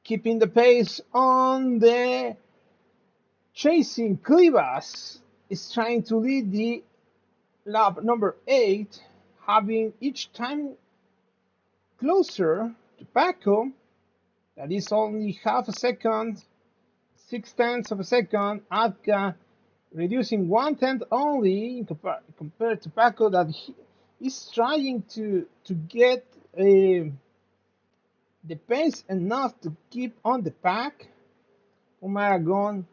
Speaker 1: keeping the pace on the chasing, Clivas is trying to lead the lap number 8, having each time closer to Paco. That is only half a second, 6/10 of a second. Atka reducing 1/10 only compared to Paco, that he is trying to get the pace enough to keep on the pack. Umaragon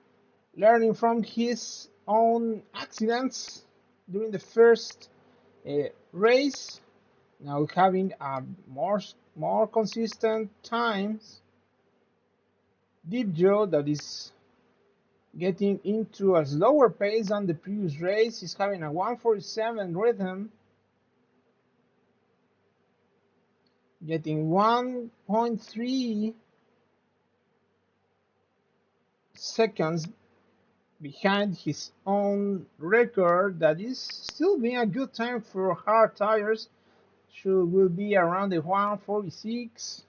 Speaker 1: learning from his own accidents during the first race, now having more consistent times. Deep Joe, that is getting into a slower pace than the previous race, is having a 1:47 rhythm, getting 1.3 seconds behind his own record. That is still being a good time for hard tires. Will be around the 1:46.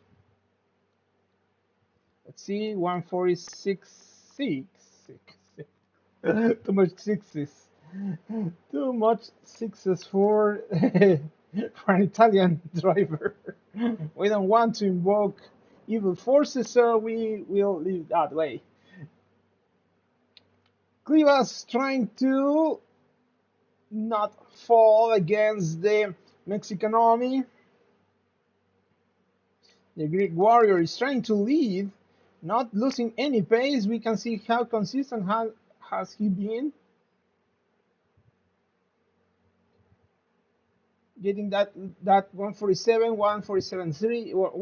Speaker 1: Let's see, 1:46.6. Too much sixes. Too much sixes for an Italian driver. We don't want to invoke evil forces, so we will leave that way. Clivas trying to not fall against the Mexican army. The Greek warrior is trying to lead, not losing any pace. We can see how consistent has he been. Getting that 1:47, 1:47.3, or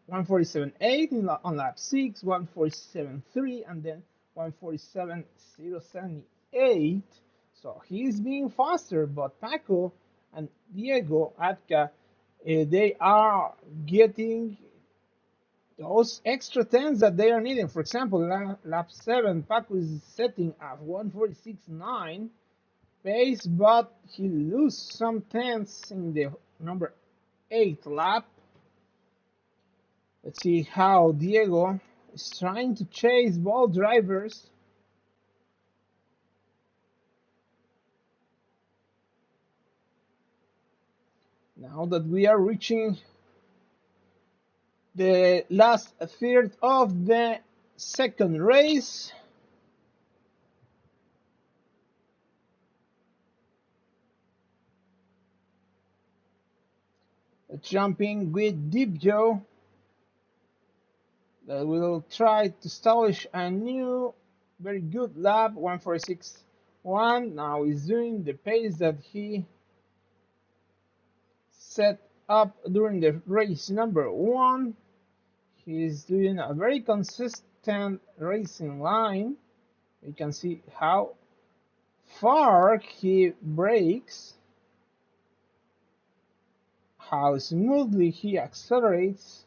Speaker 1: 1:47.8 on lap 6, 1:47.3, and then 1:47.078. So he's being faster, but Paco and Diego Atka, they are getting those extra tens that they are needing. For example, lap 7, Paco is setting at 1:46.9 pace, but he loses some tenths in the number 8 lap. Let's see how Diego is trying to chase both drivers. Now that we are reaching the last third of the second race, jumping with Deep Joe, that will try to establish a new very good lap, 1:46.1. Now he's doing the pace that he set up during the race number 1. He's doing a very consistent racing line. You can see how far he brakes, how smoothly he accelerates,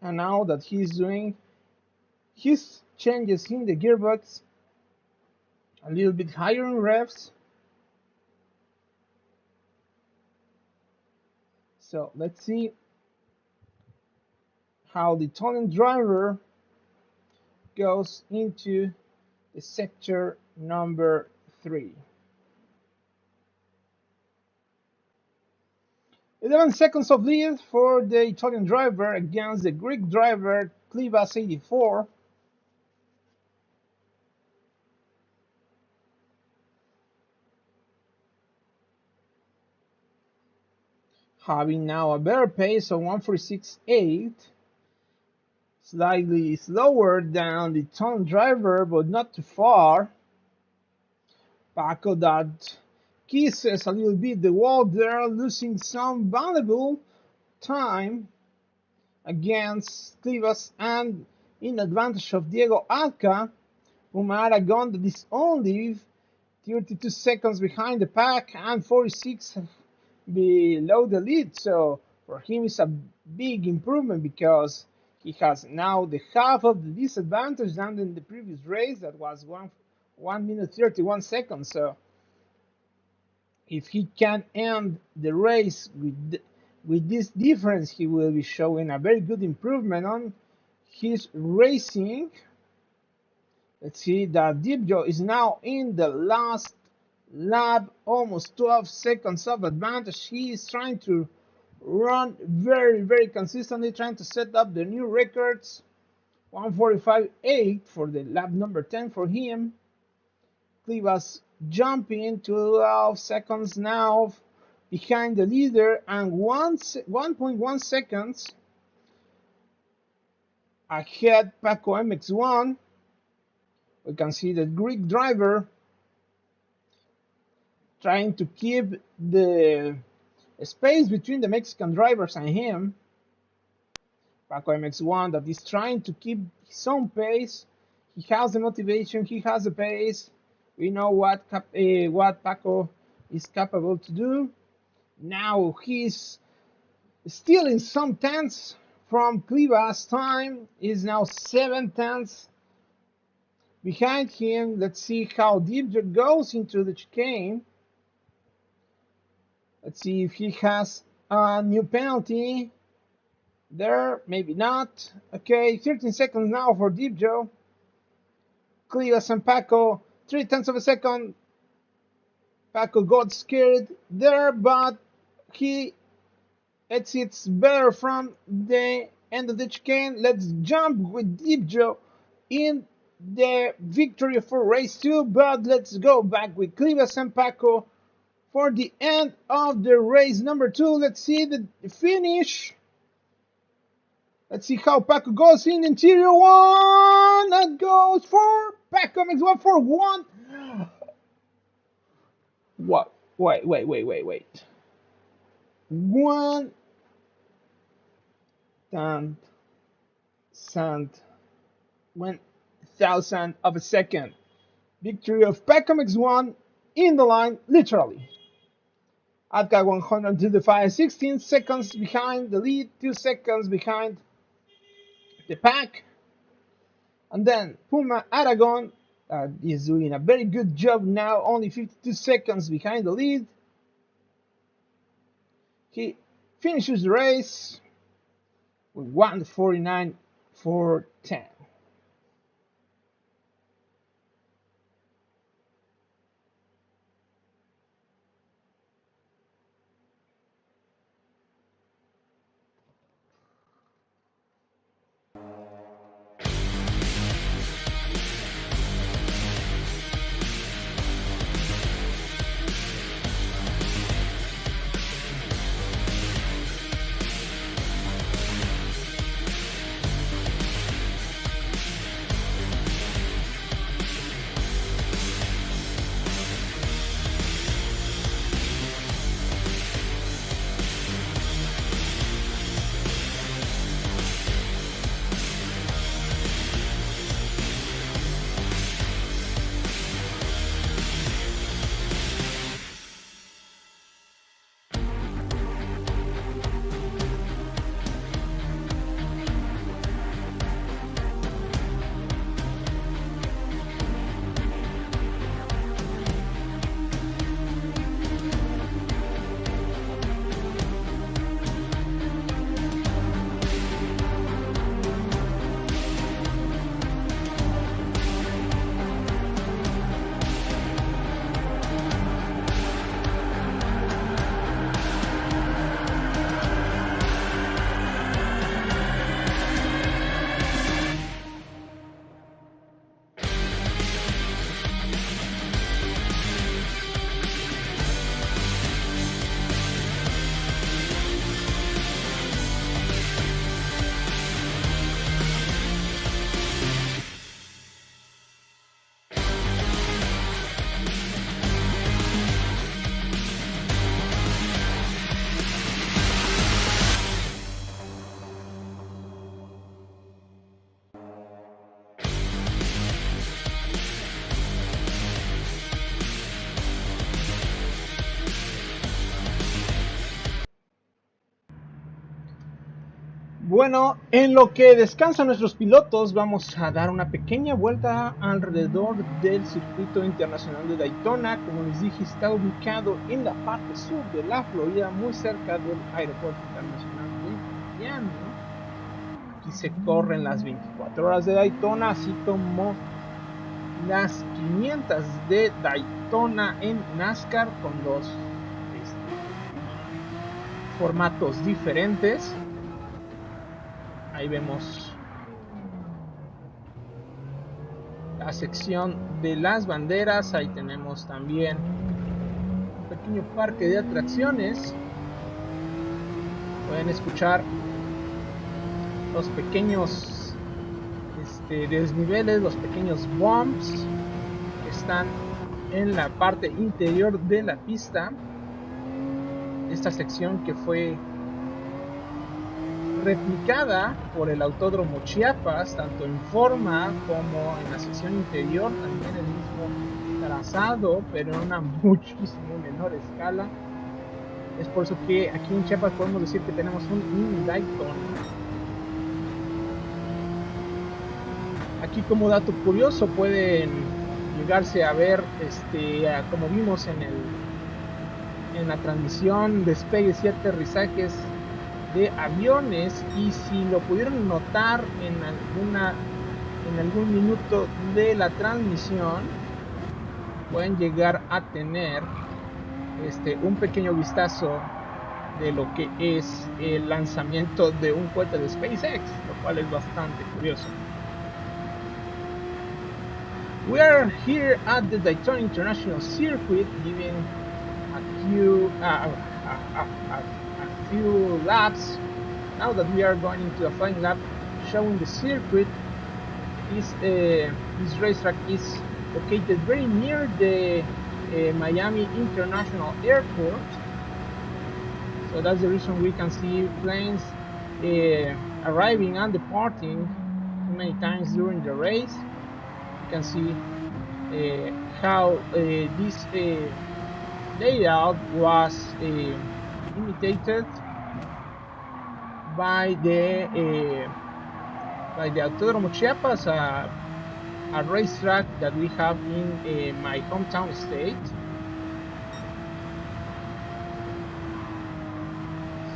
Speaker 1: and now that he's doing his changes in the gearbox, a little bit higher in revs. So let's see how the Italian driver goes into the sector number 3. 11 seconds of lead for the Italian driver against the Greek driver Clivas 84. having now a better pace of 146.8, slightly slower than the Daytona driver, but not too far. Paco that kisses a little bit the wall there, losing some valuable time against Clivas and in advantage of Diego Alca, whom Aragon that is only 32 seconds behind the pack and 46 below the lead. So for him it's a big improvement because he has now the half of the disadvantage than in the previous race that was 1 minute 31 seconds. So if he can end the race with this difference, he will be showing a very good improvement on his racing. Let's see that Dibjo is now in the last lap, almost 12 seconds of advantage. He is trying to run very consistently, trying to set up the new records. 1:45.8 for the lap number 10 for him. Clivas jumping 12 seconds now behind the leader and 1.1 seconds ahead Paco MX1. We can see the Greek driver trying to keep the space between the Mexican drivers and him. Paco MX1 that is trying to keep his own pace. He has the motivation, he has the pace. We know what Paco is capable to do. Now he's still in some tenths from Clivas' time. Is now 7 tenths behind him. Let's see how deep it goes into the chicane. Let's see if he has a new penalty there. Maybe not. Okay, 13 seconds now for Deep Joe. Clivas and Paco, 0.3 of a second. Paco got scared there, but he exits better from the end of the chicane. Let's jump with Deep Joe in the victory for race 2, but let's go back with Clivas and Paco for the end of the race number 2. Let's see the finish. Let's see how Paco goes in interior one. That goes for Paco makes 1 for 1. What? Wait. 1 thousand of a second. Victory of Paco MX1 in the line, literally. Atka 125, 16 seconds behind the lead, 2 seconds behind the pack. And then Puma Aragon is doing a very good job now, only 52 seconds behind the lead. He finishes the race with 1:49.410. Bueno, en lo que descansan nuestros pilotos, vamos a dar una pequeña vuelta alrededor del circuito internacional de Daytona. Como les dije, está ubicado en la parte sur de la Florida, muy cerca del Aeropuerto Internacional de Miami. Aquí se corren las 24 horas de Daytona, así como las 500 de Daytona en NASCAR con dos formatos diferentes. Ahí vemos la sección de las banderas. Ahí tenemos también un pequeño parque de atracciones. Pueden escuchar los pequeños desniveles, los pequeños bumps que están en la parte interior de la pista. Esta sección que fue replicada por el Autódromo Chiapas, tanto en forma como en la sección interior, también el mismo trazado, pero en una muchísimo menor escala. Es por eso que aquí en Chiapas podemos decir que tenemos un mini Daytona. Aquí, como dato curioso, pueden llegarse a ver, como vimos en la transmisión, despegues y aterrizajes de aviones, y si lo pudieron notar en algún minuto de la transmisión, pueden llegar a tener un pequeño vistazo de lo que es el lanzamiento de un cohete de SpaceX, lo cual es bastante curioso. We are here at the Daytona International Circuit, giving a few laps. Now that we are going into a flying lap, showing the circuit. This racetrack is located very near the Miami International Airport, so that's the reason we can see planes arriving and departing many times during the race. You can see how this layout was imitated by the Autódromo Chiapas, a racetrack that we have in my hometown state.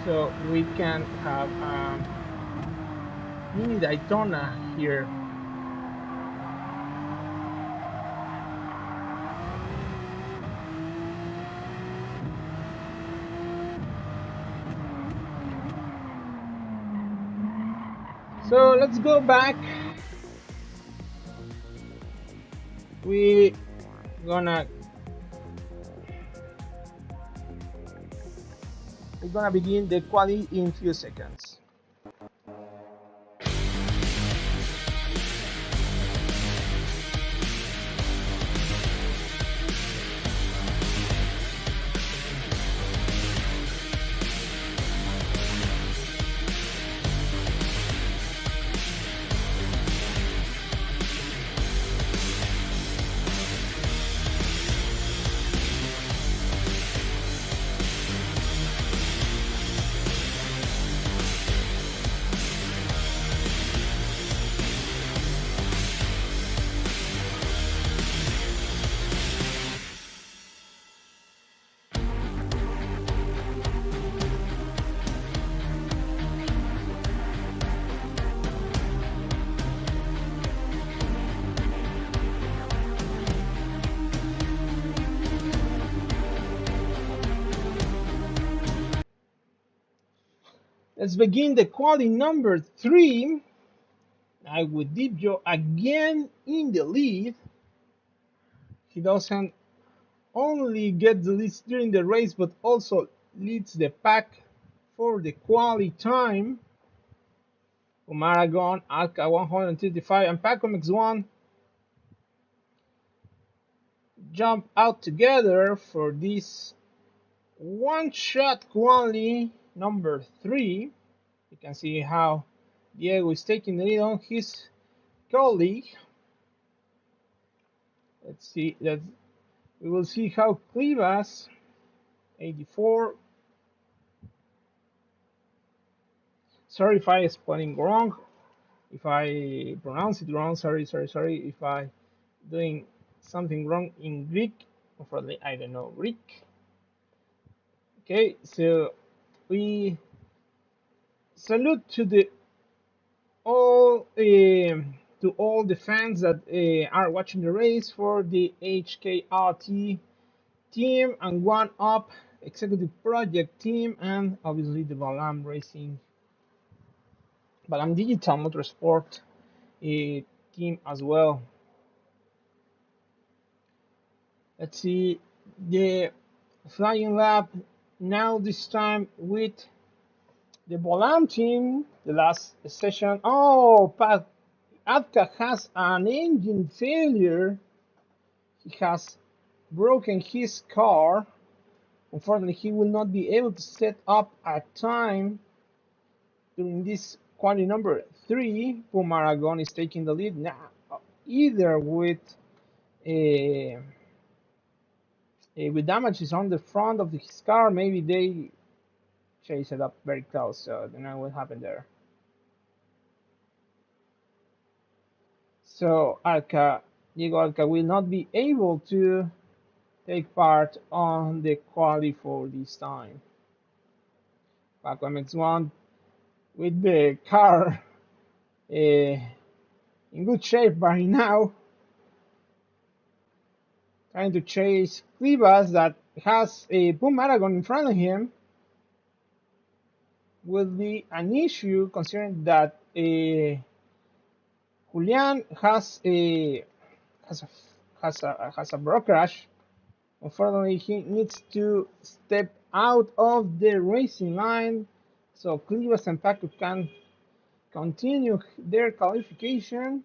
Speaker 1: So we can have mini Daytona here. So let's go back. We're gonna begin the quali in few seconds. Let's begin the quali number 3. I with Deep Joe again in the lead. He doesn't only get the lead during the race, but also leads the pack for the quali time. Umaragon, Alka 135, and Paco X1 jump out together for this one-shot quali number 3. You can see how Diego is taking the lead on his colleague. Let's see, we will see how Clivas 84. Sorry if I spelling wrong, if I pronounce it wrong. Sorry if I doing something wrong in Greek. Unfortunately, I don't know Greek. Okay, so we salute to the all to all the fans that are watching the race for the HKRT team and One Up executive project team, and obviously the Balam Digital Motorsport team as well. Let's see the flying lap now, this time with the Balam team. The last session. Oh, Pat Atka has an engine failure. He has broken his car. Unfortunately, he will not be able to set up a time during this quali number 3. Pum Aragon is taking the lead now, either with damages on the front of his car. Maybe they chase it up very close, so I don't know what happened there. So Diego Alca will not be able to take part on the quali for this time. Paco MX1 with the car in good shape by now, trying to chase Clivas that has a Boom Aragon in front of him. Will be an issue considering that Julian has a broke crash. Unfortunately, he needs to step out of the racing line so Clivas and Paco can continue their qualification.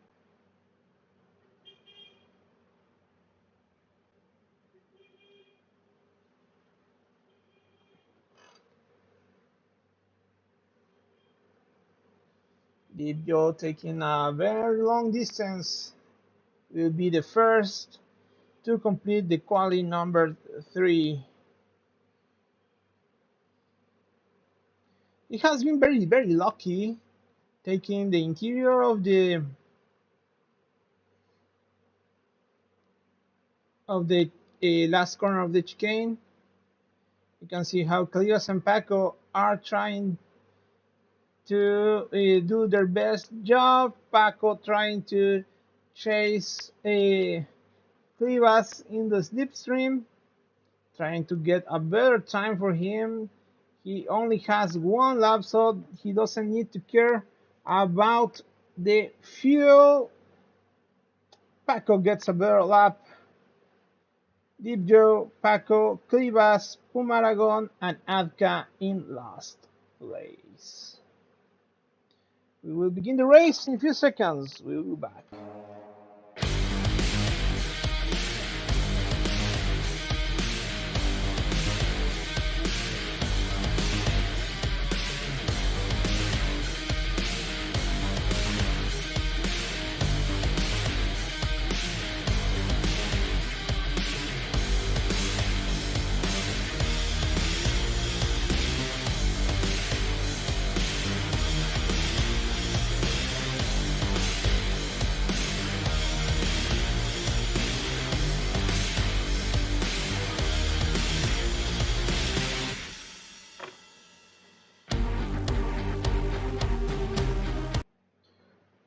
Speaker 1: Deep Joe taking a very long distance will be the first to complete the quali number 3. He has been very lucky taking the interior of the last corner of the chicane. You can see how Clivas and Paco are trying to do their best job. Paco trying to chase Clivas in the slipstream, trying to get a better time for him. He only has one lap, so he doesn't need to care about the fuel. Paco gets a better lap. Deep Joe, Paco, Clivas, Pumaragon, and Adka in last place. We will begin the race in a few seconds. We will be back.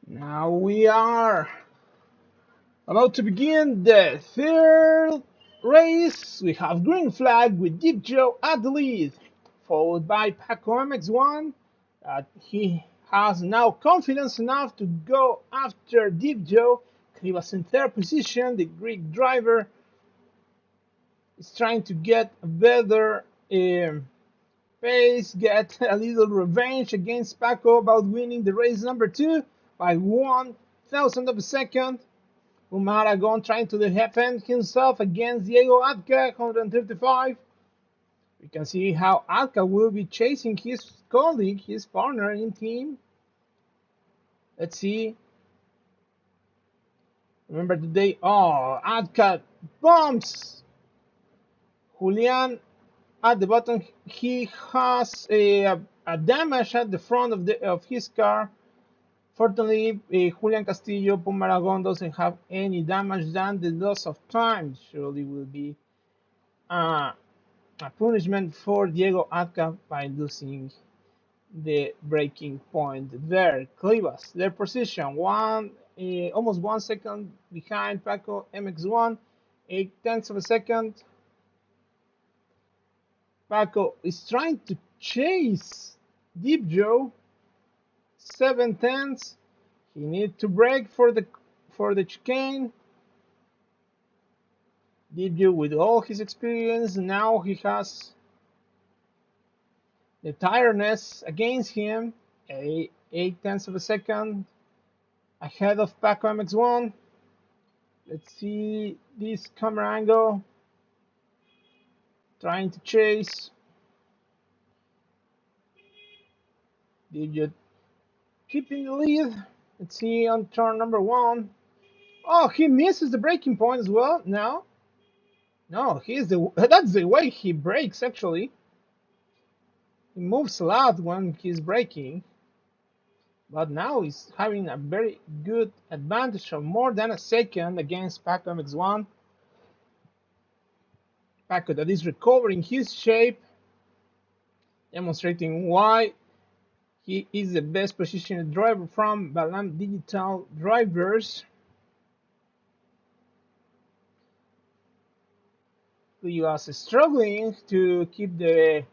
Speaker 1: Now we are about to begin the third race. We have green flag with Deep Joe at the lead, followed by Paco MX1. He has now confidence enough to go after Deep Joe. He was in third position. The Greek driver is trying to get a better pace, get a little revenge against Paco about winning the race number 2 by 1,000 of a second. Umaragon trying to defend himself against Diego Atka, 135. We can see how Atka will be chasing his colleague, his partner in team. Let's see. Remember today, Atka bumps Julian at the bottom. He has a damage at the front of his car. Fortunately, Julian Castillo Pomaragon doesn't have any damage than the loss of time. Surely will be uh, a punishment for Diego Atca by losing the breaking point there. Clivas, their position, almost 1 second behind Paco MX1, 8 tenths of a second. Paco is trying to chase Deep Joe, 7 tenths. He needs to brake for the chicane. Deep Joe, with all his experience, now he has the tiredness against him. 8 tenths of a second ahead of Paco MX1. Let's see this camera angle. Trying to chase. Digit keeping the lead. Let's see on turn number 1. Oh, he misses the braking point as well. Now, no, that's the way he brakes actually. He moves a lot when he's braking. But now he's having a very good advantage of more than a second against Paco MX1. Paco that is recovering his shape, demonstrating why he is the best positioned driver from Balam Digital Drivers. He was struggling to keep the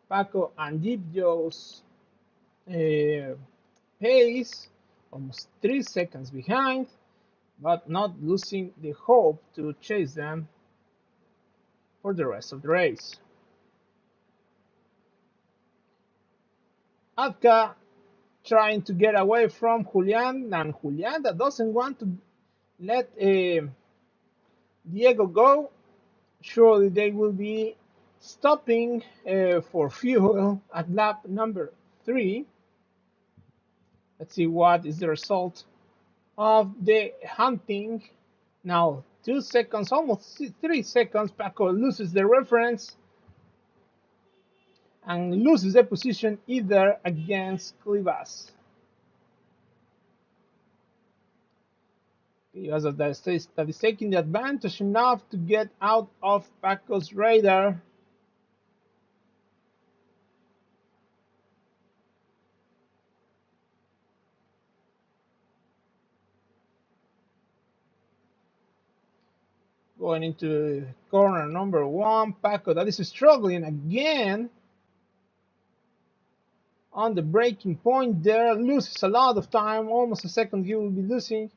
Speaker 1: Paco and Deep Joe's pace, almost 3 seconds behind, but not losing the hope to chase them for the rest of the race. Atka trying to get away from Julian, and Julian that doesn't want to let Diego go. Surely they will be stopping for fuel at lap number 3. Let's see what is the result of the hunting. Now 2 seconds, almost 3 seconds, Paco loses the reference and loses the position either against Clivas. Clivas that is taking the advantage enough to get out of Paco's radar. Going into corner number 1, Paco that is struggling again on the breaking point there, loses a lot of time, almost a second he will be losing.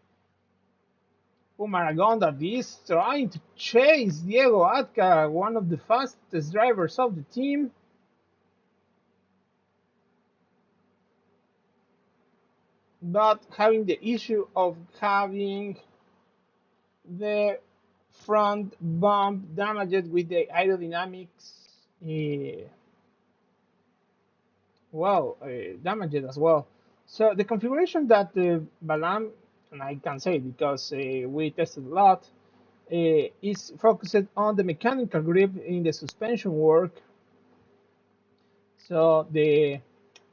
Speaker 1: Umaragon that is trying to chase Diego Atca, one of the fastest drivers of the team. But having the issue of having the front bump damaged with the aerodynamics damaged as well. So the configuration that Balam, and I can say because we tested a lot, is focused on the mechanical grip in the suspension work. So the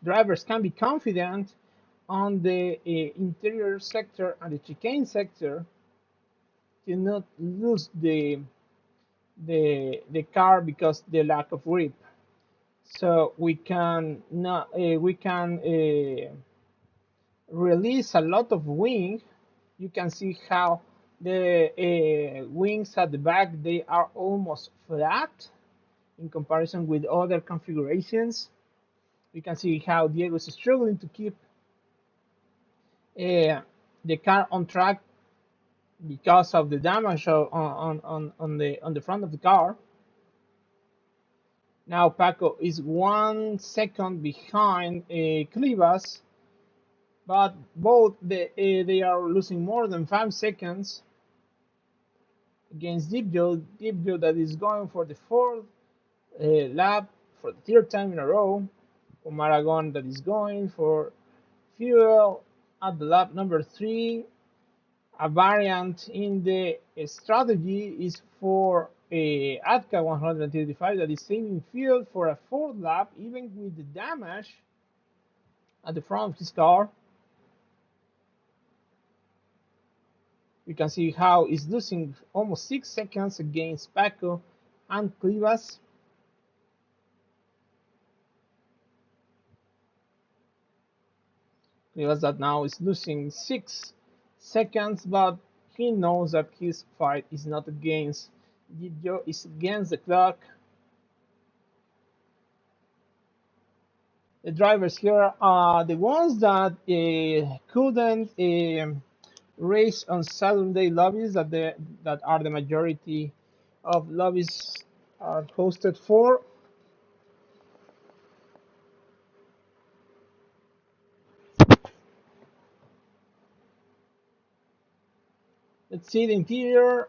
Speaker 1: drivers can be confident on the interior sector and the chicane sector to not lose the car because the lack of grip. So we can release a lot of wing. You can see how the wings at the back, they are almost flat in comparison with other configurations. You can see how Diego is struggling to keep the car on track because of the damage on the front of the car. Now Paco is 1 second behind Clivas, but both they are losing more than 5 seconds against Deep Joe. Deep Joe that is going for the 4th lap for the 3rd time in a row. Omaragon that is going for fuel at the lap number 3. A variant in the strategy is for Atka 135 that is saving fuel for a 4th lap, even with the damage at the front of his car. You can see how he's losing almost 6 seconds against Paco and Clivas. Clivas that now is losing 6 seconds, but he knows that his fight is not against Gio, it's against the clock. The drivers here are the ones that couldn't race on Saturday lobbies, that are the majority of lobbies are hosted for. Let's see the interior.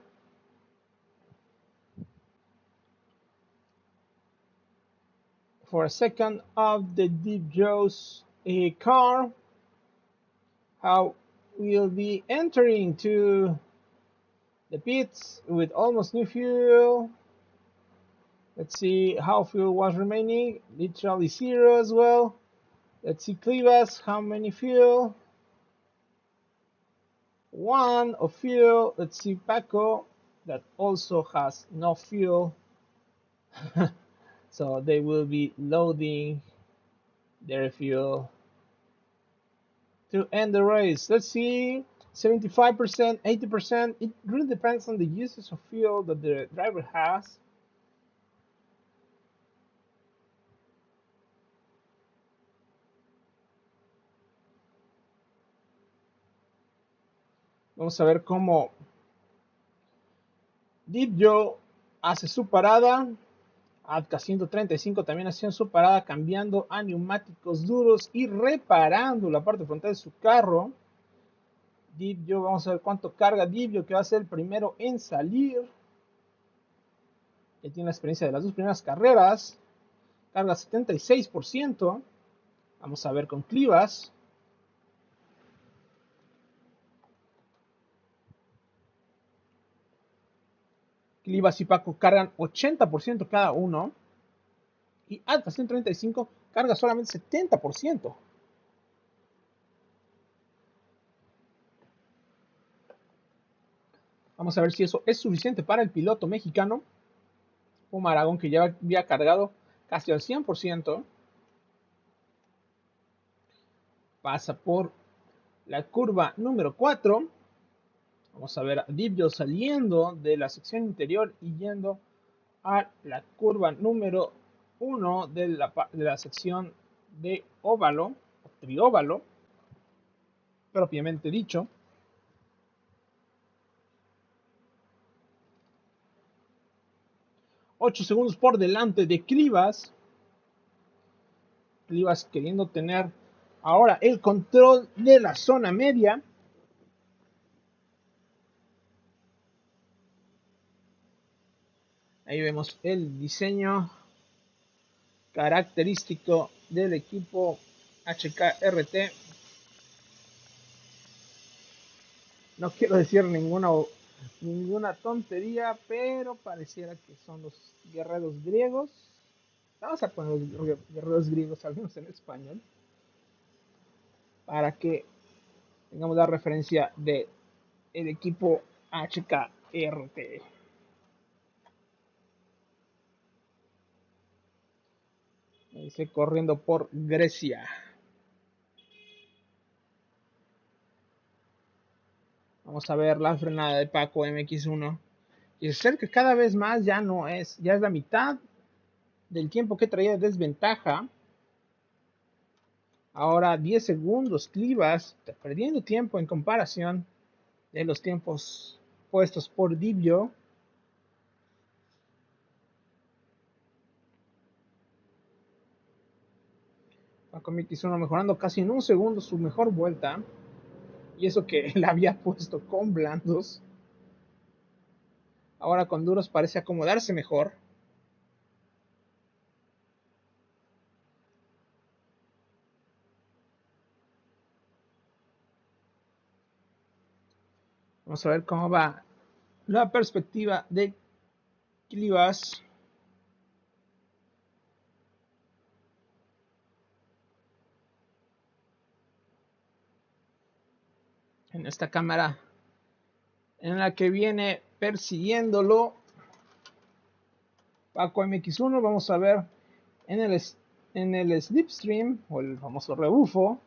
Speaker 1: For a second of the Deep Joe's car, how we'll be entering to the pits with almost new fuel. Let's see how fuel was remaining. Literally zero as well. Let's see Clivas, how many fuel? 1 of fuel. Let's see Paco, that also has no fuel. So they will be loading their fuel to end the race. Let's see, 75%, 80%. It really depends on the uses of fuel that the driver has. Vamos a ver cómo Deep Joe hace su parada. Adka 135 también haciendo su parada, cambiando a neumáticos duros y reparando la parte frontal de su carro. Deep Joe, vamos a ver cuánto carga Deep Joe, que va a ser el primero en salir. Que tiene la experiencia de las 2 primeras carreras. Carga 76%. Vamos a ver con Clivas. Clivas y Paco cargan 80% cada uno. Y Alta 135 carga solamente 70%. Vamos a ver si eso es suficiente para el piloto mexicano. Un Aragón que ya había cargado casi al 100%. Pasa por la curva número 4. Vamos a ver a Deep Joe saliendo de la sección interior y yendo a la curva número 1 de la sección de óvalo, o trióvalo, propiamente dicho. 8 segundos por delante de Clivas. Clivas queriendo tener ahora el control de la zona media. Ahí vemos el diseño característico del equipo HKRT. No quiero decir ninguna tontería, pero pareciera que son los guerreros griegos. Vamos a poner los guerreros griegos, al menos en español, para que tengamos la referencia de el equipo HKRT. Dice corriendo por Grecia. Vamos a ver la frenada de Paco MX1. Y es que cada vez más ya es la mitad del tiempo que traía de desventaja. Ahora 10 segundos Clivas, perdiendo tiempo en comparación de los tiempos puestos por Deep Joe. Paco MX1 mejorando casi en 1 segundo su mejor vuelta. Y eso que la había puesto con blandos. Ahora con duros parece acomodarse mejor. Vamos a ver cómo va la perspectiva de Clivas. en esta cámara en la que viene persiguiéndolo Paco MX1. Vamos a ver en el slipstream o el famoso rebufo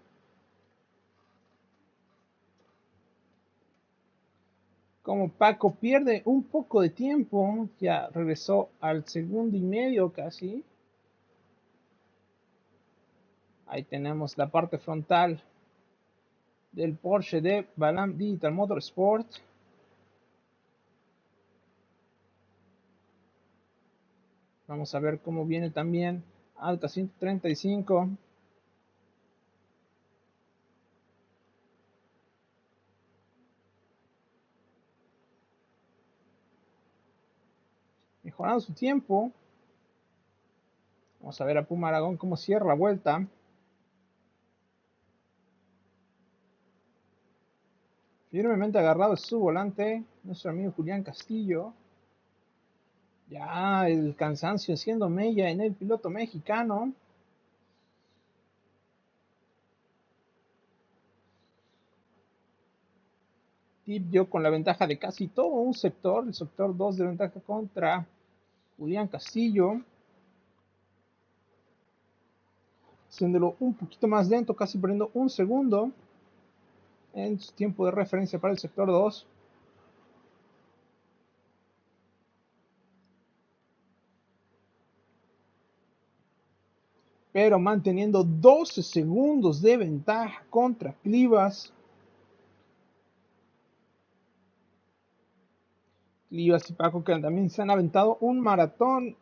Speaker 1: como Paco pierde un poco de tiempo, ya regresó al segundo y medio casi. Ahí tenemos la parte frontal del Porsche de Balam Digital Motorsport. Vamos a ver cómo viene también Alta 135. Mejorando su tiempo. Vamos a ver a Puma Aragón cómo cierra la vuelta. Firmemente agarrado de su volante, nuestro amigo Julián Castillo. Ya el cansancio haciendo mella en el piloto mexicano. Tip dio con la ventaja de casi todo un sector, el sector 2 de ventaja contra Julián Castillo. Haciéndolo un poquito más lento, casi perdiendo un segundo en su tiempo de referencia para el sector 2. Pero manteniendo 12 segundos de ventaja contra Clivas. Clivas y Paco que también se han aventado un maratón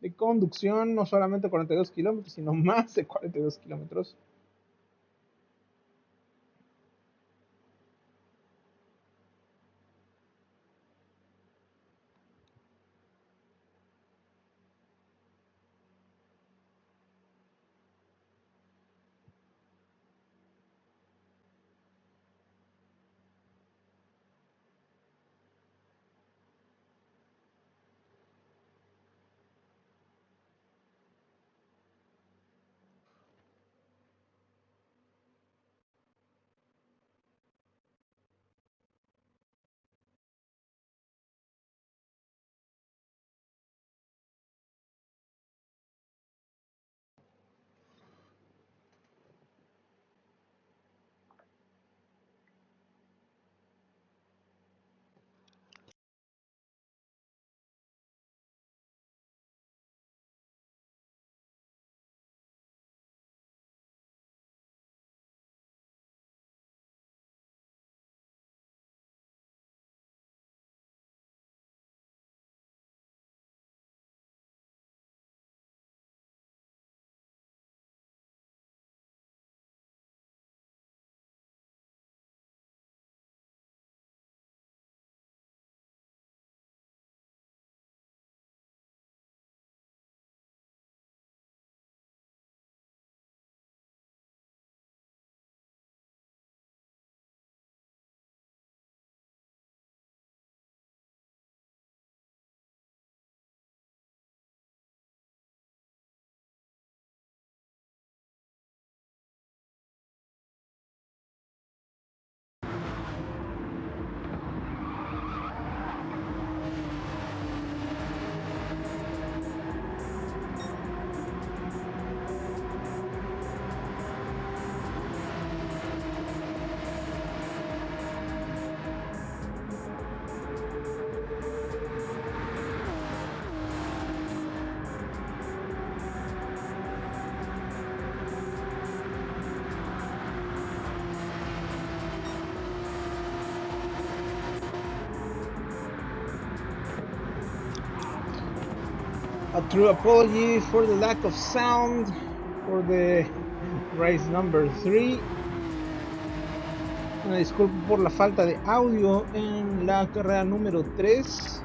Speaker 1: de conducción, no solamente 42 kilómetros, sino más de 42 kilómetros. A true apology for the lack of sound for the race number 3. Una disculpa por la falta de audio en la carrera número 3.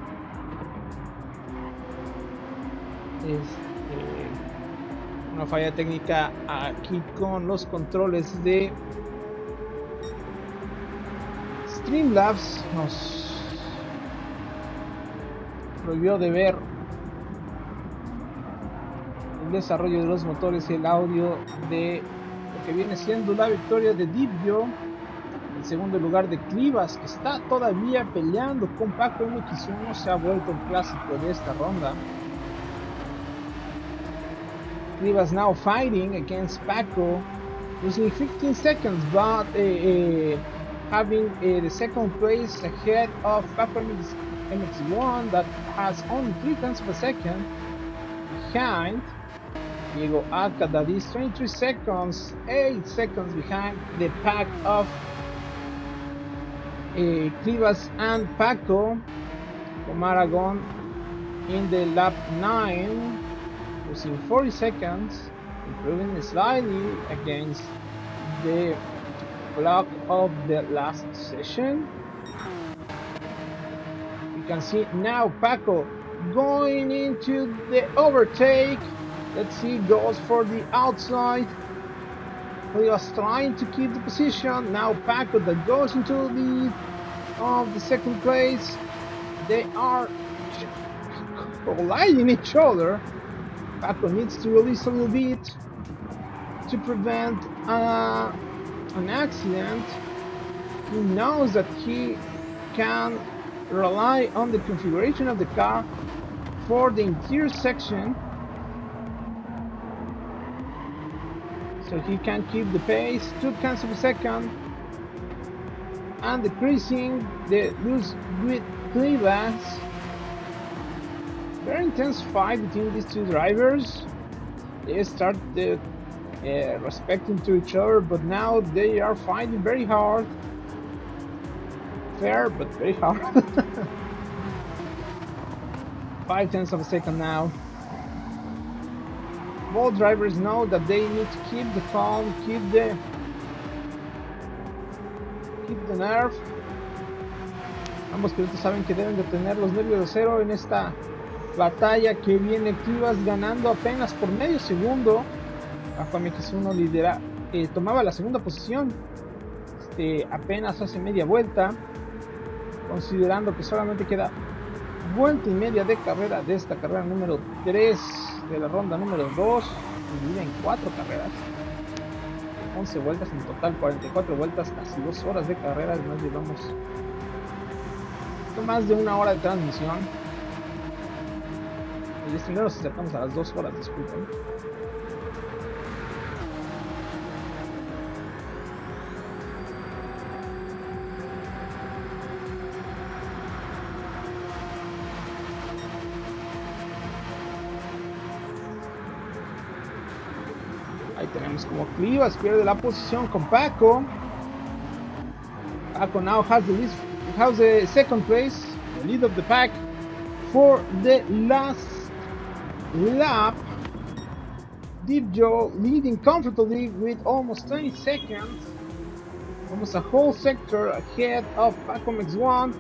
Speaker 1: Una falla técnica aquí con los controles de Streamlabs. Nos prohibió de ver el desarrollo de los motores y el audio de lo que viene siendo la victoria de Divio el segundo lugar de Clivas, que está todavía peleando con Paco MX1. Se ha vuelto el clásico de esta ronda. Clivas now fighting against Paco, losing 15 seconds, but having the second place ahead of Paco MX1 that has only 3/10 of a second behind Diego Alca, that is 23 seconds, 8 seconds behind the pack of Clivas and Paco. From Aragon in the lap 9, losing 40 seconds, improving slightly against the block of the last session. You can see now Paco going into the overtake. Let's see, goes for the outside. He was trying to keep the position. Now Paco that goes into the lead of the second place. They are colliding each other. Paco needs to release a little bit to prevent an accident. He knows that he can rely on the configuration of the car for the interior section, so he can keep the pace 2/10 of a second and decreasing the loose with Clivas. Very intense fight between these two drivers. They start respecting to each other, but now they are fighting very hard. Fair, but very hard. 5/10 of a second now. Both drivers know that they need to keep the calm, keep the nerve. Ambos pilotos saben que deben de tener los nervios de cero en esta batalla que viene. Clivas ganando apenas por medio segundo. Bajo MX1 tomaba la segunda posición apenas hace media vuelta, considerando que solamente queda vuelta y media de carrera de esta carrera número 3 de la ronda número 2, dividida en 4 carreras, 11 vueltas en total, 44 vueltas, casi 2 horas de carrera. Además llevamos más de una hora de transmisión. El primero nos acercamos a las 2 horas, disculpen. Ahí tenemos como Clivas pierde la posición con Paco. Paco now has the second place, the lead of the pack for the last lap. Deep Joe leading comfortably with almost 20 seconds, almost a whole sector ahead of Paco MX1,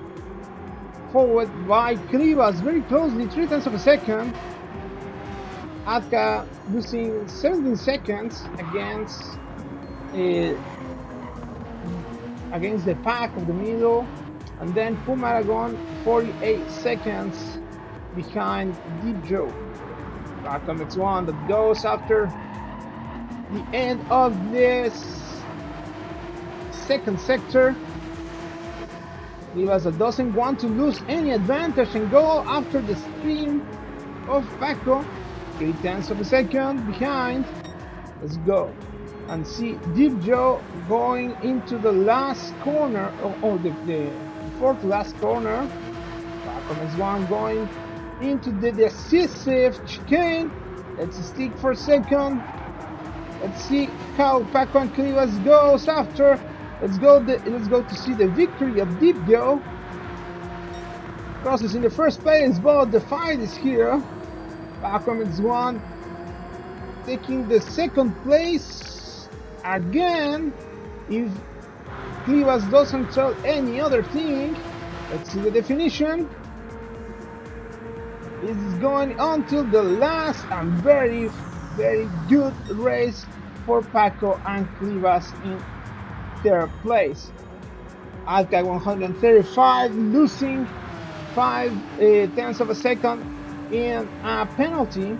Speaker 1: followed by Clivas very closely, 3/10 of a second. Atka losing 17 seconds against the pack of the middle, and then Puma Aragon 48 seconds behind Deep Joe. Paco MX1 that goes after the end of this second sector. Clivas that doesn't want to lose any advantage and go after the stream of Paco. 3/10 of a second behind. Let's go and see Deep Joe going into the last corner, or the fourth last corner. Paco MX1 going into the decisive chicane. Let's stick for a second. Let's see how Paco and Clivas goes after. Let's go to see the victory of Deep Joe. Crosses in the first place, but the fight is here. Paco MX1 taking the second place again. If Clivas doesn't tell any other thing, let's see the definition. This is going on till the last and very, very good race for Paco and Clivas in third place. Alca 135 losing 5/10 of a second in a penalty.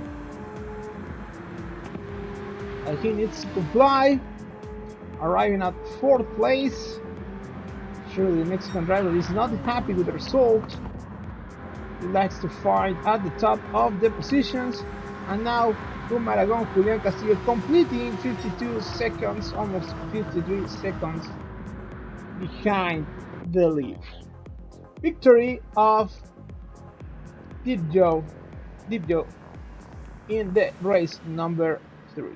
Speaker 1: He needs to comply, arriving at fourth place. Surely the Mexican driver is not happy with the result. He likes to fight at the top of the positions. And now Boom Aragon, Julian Castillo completing 52 seconds, almost 53 seconds behind the lead. Victory of Deep Joe in the race number 3.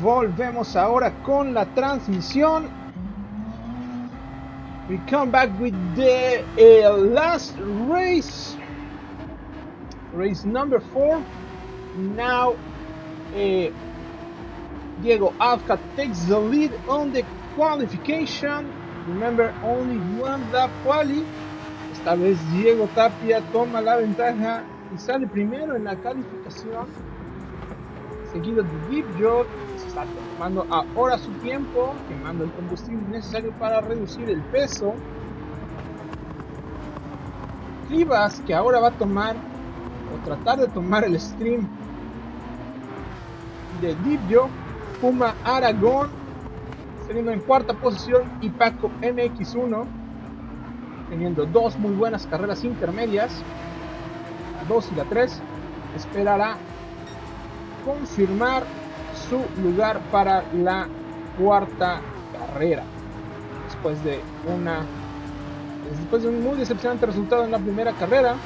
Speaker 1: Volvemos ahora con la transmisión. We come back with the last race. Race number 4. Now Diego Afka takes the lead on the qualification. Remember, only one lap quali. Esta vez Diego Tapia toma la ventaja y sale primero en la calificación, seguido de Deep Joe, se está tomando ahora su tiempo, quemando el combustible necesario para reducir el peso. Clivas, que ahora va a tomar o tratar de tomar el stream de Deep Joe. Puma Aragón saliendo en cuarta posición y Paco MX1 teniendo dos muy buenas carreras intermedias, la 2 y la 3. Esperará confirmar su lugar para la cuarta carrera después de un muy decepcionante resultado en la primera carrera,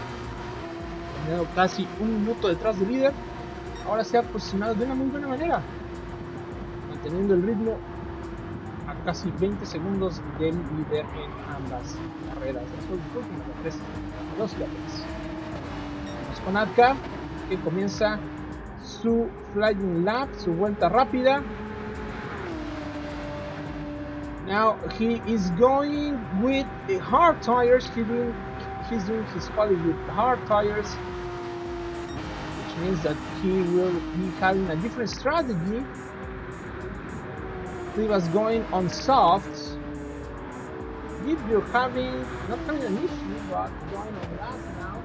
Speaker 1: teniendo casi un minuto detrás del líder. Ahora se ha posicionado de una muy buena manera, manteniendo el ritmo a casi 20 segundos del líder en ambas carreras, las últimas, la 3, la 2 y la 3. Vamos con Atka, que comienza su flying lap, su vuelta rápida. Now he is going with hard tires. He's doing his quali with hard tires, which means that he will be having a different strategy. He was going on softs. If you're not having an issue, but going on that now.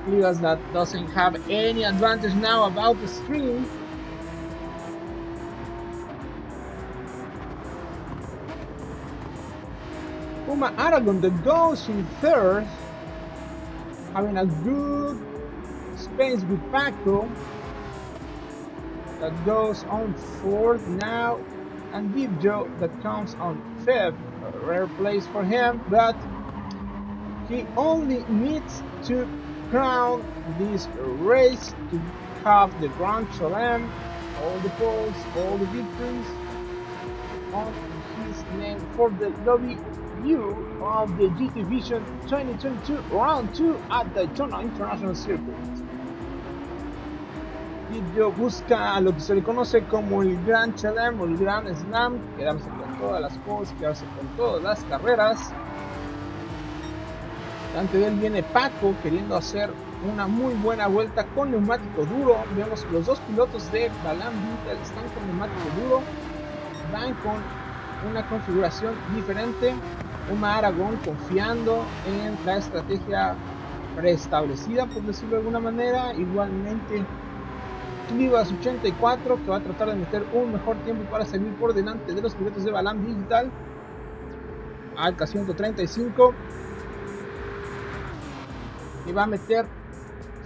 Speaker 1: Clivas that doesn't have any advantage now about the stream. Puma Aragon that goes in third, having a good space with Paco, that goes on fourth now, and Deep Joe that comes on fifth. A rare place for him, but he only needs to crown this race to have the Grand Chelem, all the poles, all the victories on his name for the debut of the GTfusiOn 2022 Round 2 at Daytona International Circuit. Video busca lo que se le conoce como el Grand Chelem o el Grand Slam, quedarse con todas las poles, quedarse con todas las carreras. Delante de él viene Paco queriendo hacer una muy buena vuelta con neumático duro. Vemos que los dos pilotos de Balam Vital están con neumático duro, van con una configuración diferente. Puma Aragón confiando en la estrategia preestablecida, por decirlo de alguna manera. Igualmente Clivas 84, que va a tratar de meter un mejor tiempo para salir por delante de los pilotos de Balam Digital. Alca 135 y va a meter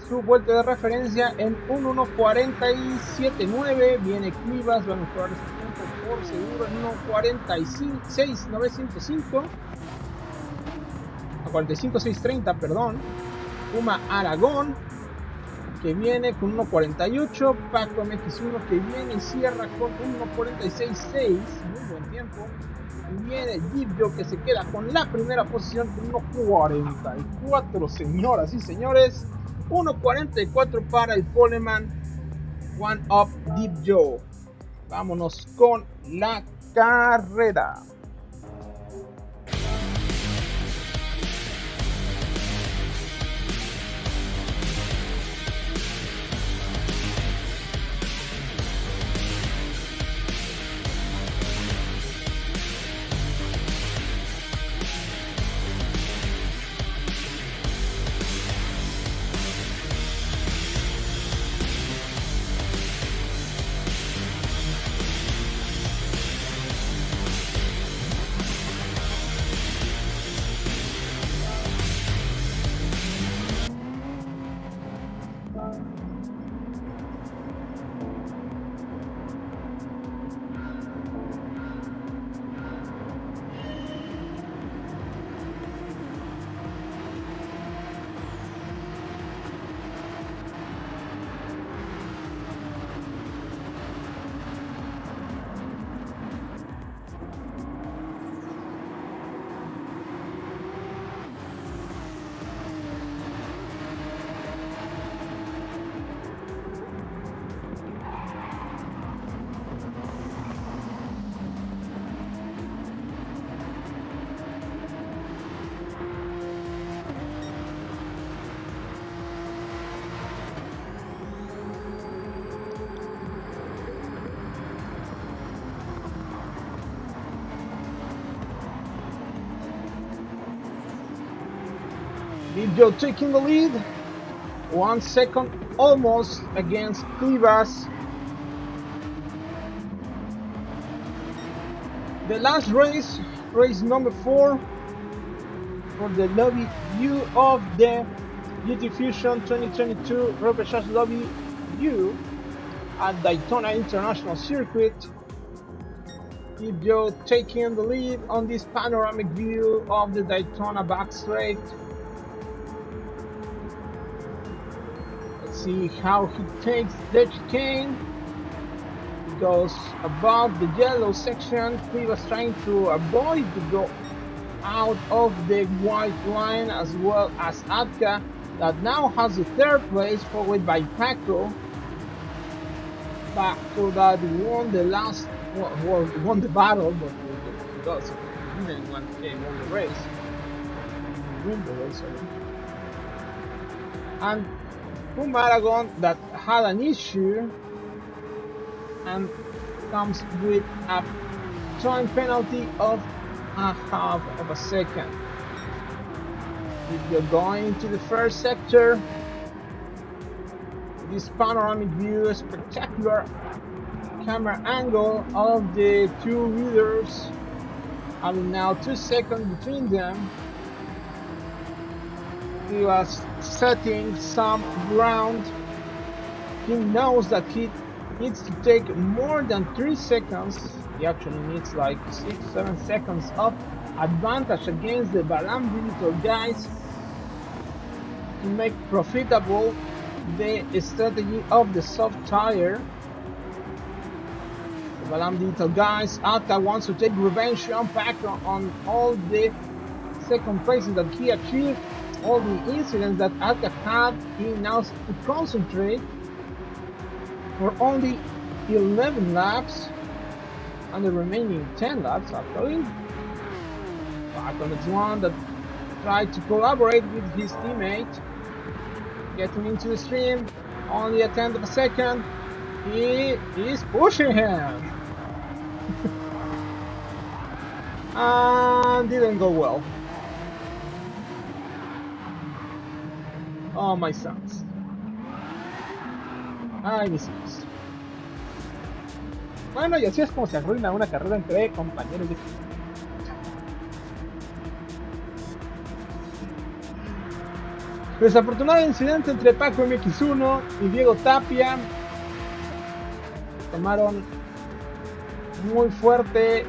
Speaker 1: su vuelta de referencia en un 1.47.9. Viene Clivas, va a mejorar ese tiempo por seguro en 1.46.905 a 45.630, perdón. Puma Aragón, que viene con 1.48, Paco MX1 que viene y cierra con 1.46.6, muy buen tiempo. Y viene Deep Joe que se queda con la primera posición con 1.44, señoras y señores. 1.44 para el poleman One Up Deep Joe. Vámonos con la carrera. Joe taking the lead. 1 second almost against Clivas. The last race, race number 4 for the lobby view of the GTfusiOn 2022 Repechage lobby view at Daytona International Circuit. Joe taking the lead on this panoramic view of the Daytona back straight. Let's see how he takes the chicane. He goes above the yellow section. He was trying to avoid to go out of the white line, as well as Atka, that now has the 3rd place, followed by Paco. Paco that won the last, well, won the battle, but he didn't won the race. Win the race, sorry. And Aragon that had an issue and comes with a time penalty of a half of a second. If you're going to the first sector, this panoramic view, a spectacular camera angle of the 2 leaders, having now 2 seconds between them. He was setting some ground. He knows that he needs to take more than 3 seconds. He actually needs like 6-7 seconds of advantage against the Balam Digital guys to make profitable the strategy of the soft tire. The Balam Digital guys, Atka wants to take revenge on Paco on all the second places that he achieved, all the incidents that Atka had. He now to concentrate for only 11 laps and the remaining 10 laps actually. Paco is one that tried to collaborate with his teammate, getting into the stream, only a 10th of a second. He is pushing him. And didn't go well. Oh, my sons. Ay, mis hijos. Bueno, y así es como se arruina una carrera entre compañeros de equipo. Desafortunado incidente entre Paco MX1 y Diego Tapia. Tomaron muy fuerte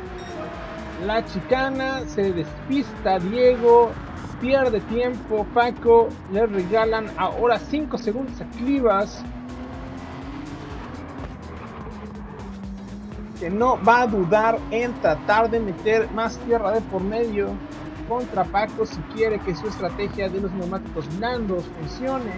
Speaker 1: la chicana, se despista Diego, pierde tiempo Paco, le regalan ahora 5 segundos a Clivas, que no va a dudar en tratar de meter más tierra de por medio contra Paco si quiere que su estrategia de los neumáticos blandos funcione.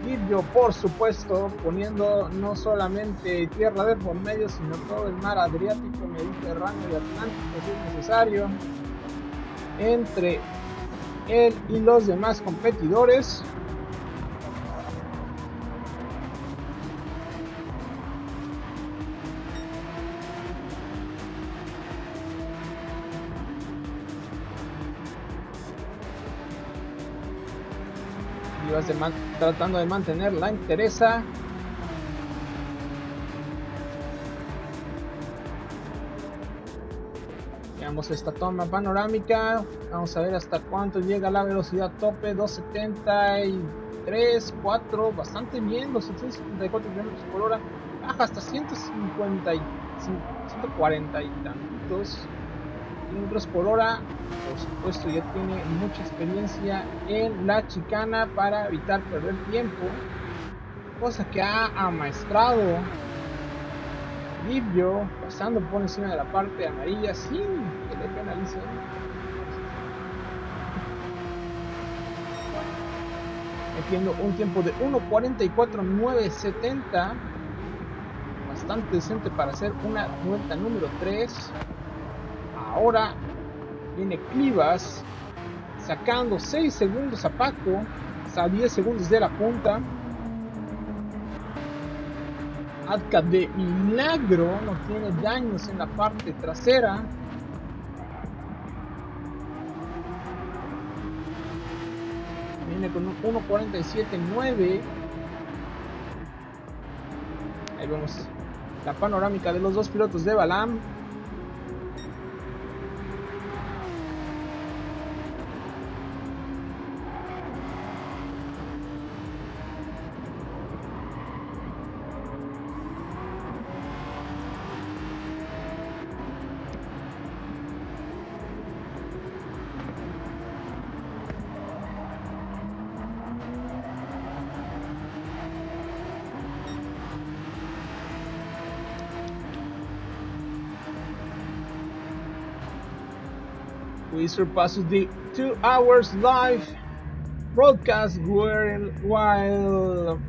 Speaker 1: Livio, por supuesto, poniendo no solamente tierra de por medio, sino todo el mar Adriático, Mediterráneo y Atlántico si es necesario, entre él y los demás competidores. Tratando de mantener la entereza. Veamos esta toma panorámica. Vamos a ver hasta cuánto llega la velocidad tope. 273, 4, bastante bien. 274 km por hora. Baja hasta 140 y tantos kilómetros por hora. Por supuesto, ya tiene mucha experiencia en la chicana para evitar perder tiempo, cosa que ha amaestrado Livio, pasando por encima de la parte amarilla sin que le penalicen. Metiendo un tiempo de 1:44.970, bastante decente para hacer una vuelta número 3. Ahora viene Clivas sacando 6 segundos a Paco, a 10 segundos de la punta. Atka de milagro no tiene daños en la parte trasera. viene con un 1.47.9. Ahí vemos la panorámica de los dos pilotos de Balam. We surpassed the 2 hours live broadcast while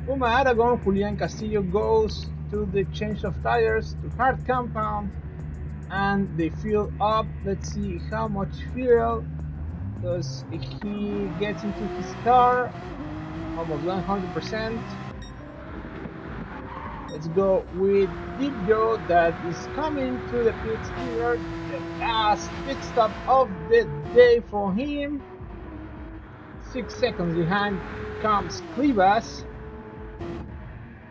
Speaker 1: Puma Aragon Julian Castillo goes to the change of tires to hard compound and they fill up. Let's see how much fuel does he gets into his car. Almost 100%. Let's go with Deep Joe that is coming to the pits here. The last pit stop of the day for him. 6 seconds behind comes Clivas.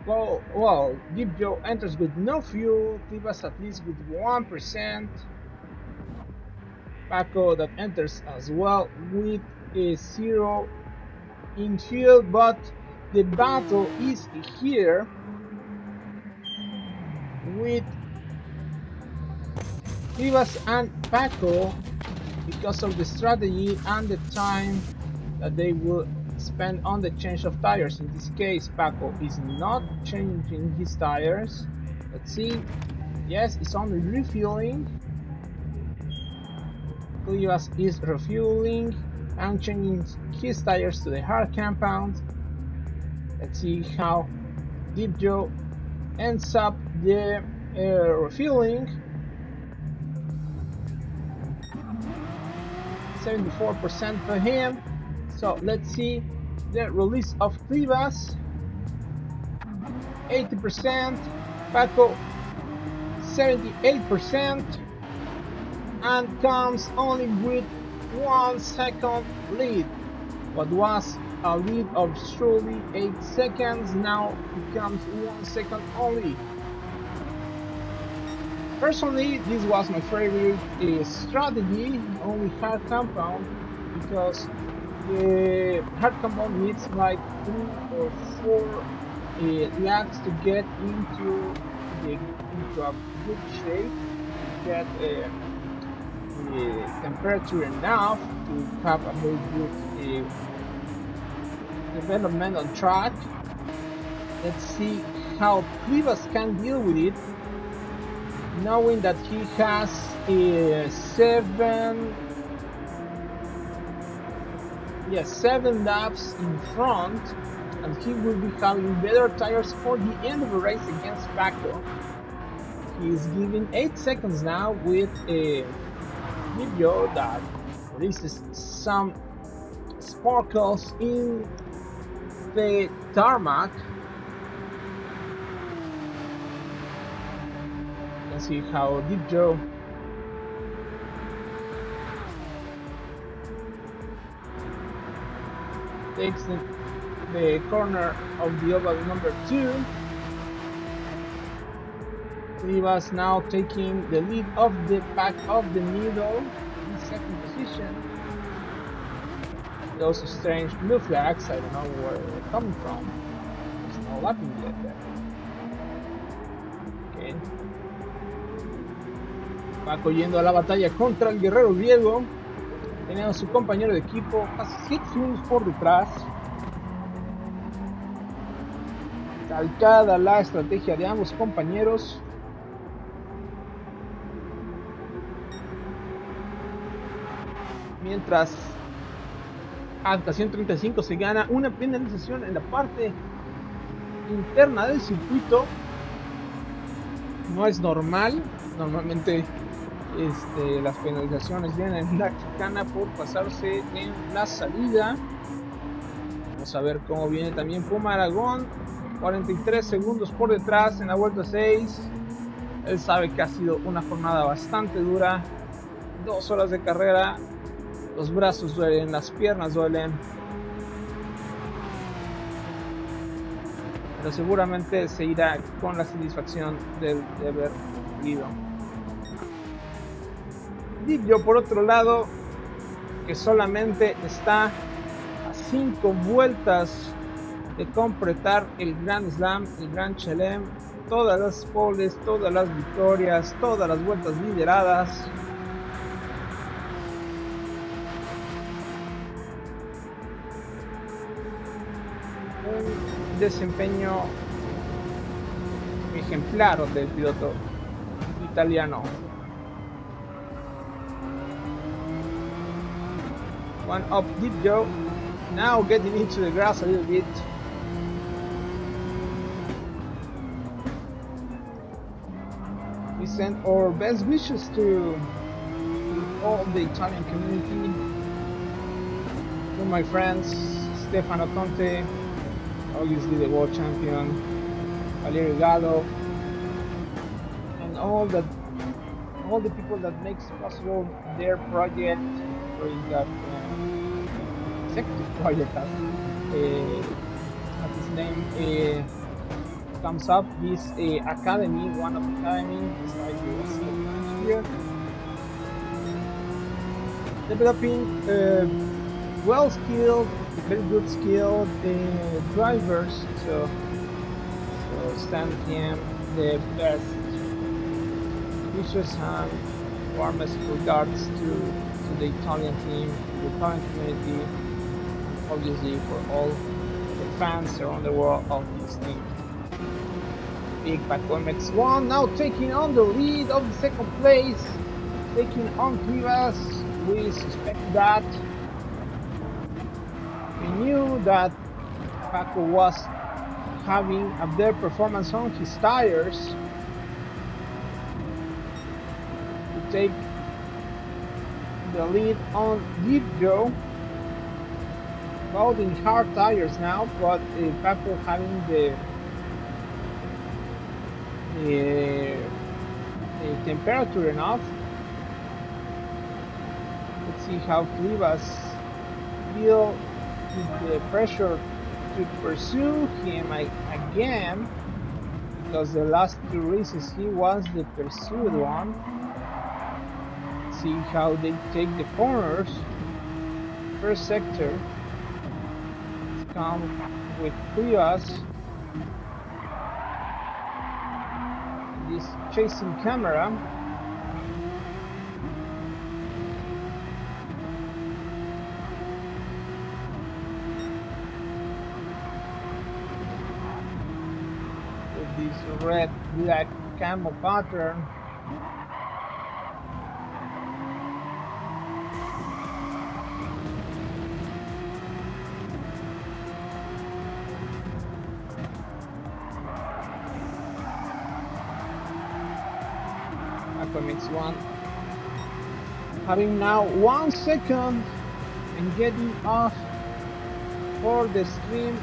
Speaker 1: Well, Deep Joe enters with no fuel. Clivas at least with 1%. Paco that enters as well with a 0 in fuel, but the battle is here with Clivas and Paco because of the strategy and the time that they will spend on the change of tires. In this case, Paco is not changing his tires. Let's see. Yes, it's only refueling. Clivas is refueling and changing his tires to the hard compound. Let's see how Deep Joe ends up the refueling. 74% for him. So let's see the release of Clivas. 80%. Paco 78%. And comes only with 1 second lead. What was a lead of surely 8 seconds now becomes 1 second only. Personally, this was my favorite strategy, only hard compound, because the hard compound needs like 3 or 4 laps to get into a good shape, to get temperature enough to have a very good development on track. Let's see how Clivas can deal with it, knowing that he has 7 laps in front, and he will be having better tires for the end of the race against Paco. He is giving 8 seconds now with a video that releases some sparkles in the tarmac. You can see how Deep Joe takes the corner of the oval number 2. Clivas now taking the lead of the pack of the middle in second position. Those strange blue flags, I don't know where they're coming from. There's no lapping yet there. Okay. Paco yendo a la batalla contra el guerrero griego. Teniendo a su compañero de equipo casi 7 segundos por detrás. Calcada la estrategia de ambos compañeros. Mientras a estación 35 se gana una penalización en la parte interna del circuito. No es normal, normalmente las penalizaciones vienen en la chicana por pasarse en la salida. Vamos a ver cómo viene también Puma Aragón, 43 segundos por detrás en la vuelta 6. Él sabe que ha sido una jornada bastante dura, 2 horas de carrera. Los brazos duelen, las piernas duelen, pero seguramente se irá con la satisfacción de haber cumplido. Yo, por otro lado, que solamente está a 5 vueltas de completar el Grand Slam, el Grand Chelem, todas las poles, todas las victorias, todas las vueltas lideradas. Un desempeño ejemplar del piloto italiano. One up Deep Joe, now getting into the grass a little bit. We send our best wishes to all the Italian community, to my friends Stefano Conte, obviously the world champion, Valerio Gallo, and all the people that makes possible their project, or that executive project as his name comes up. This academy, one of the academy, like you will see here, developing well-skilled, very good skilled drivers. So send him the best wishes and warmest regards to the Italian team, the Italian community, and obviously for all the fans around the world of this team. Big Paco MX1 now taking on the lead of the second place, taking on Rivas. We suspect that. We knew that Paco was having a better performance on his tires to take the lead on Deep Joe. Both in hard tires now, but Paco having the temperature enough. Let's see how Rivas feel with the pressure to pursue him again, because the last 2 races he was the pursued one. See how they take the corners. First sector, let's come with Rivas. This chasing camera. This red black camo pattern. Paco MX1 having now 1 second and getting off for the stream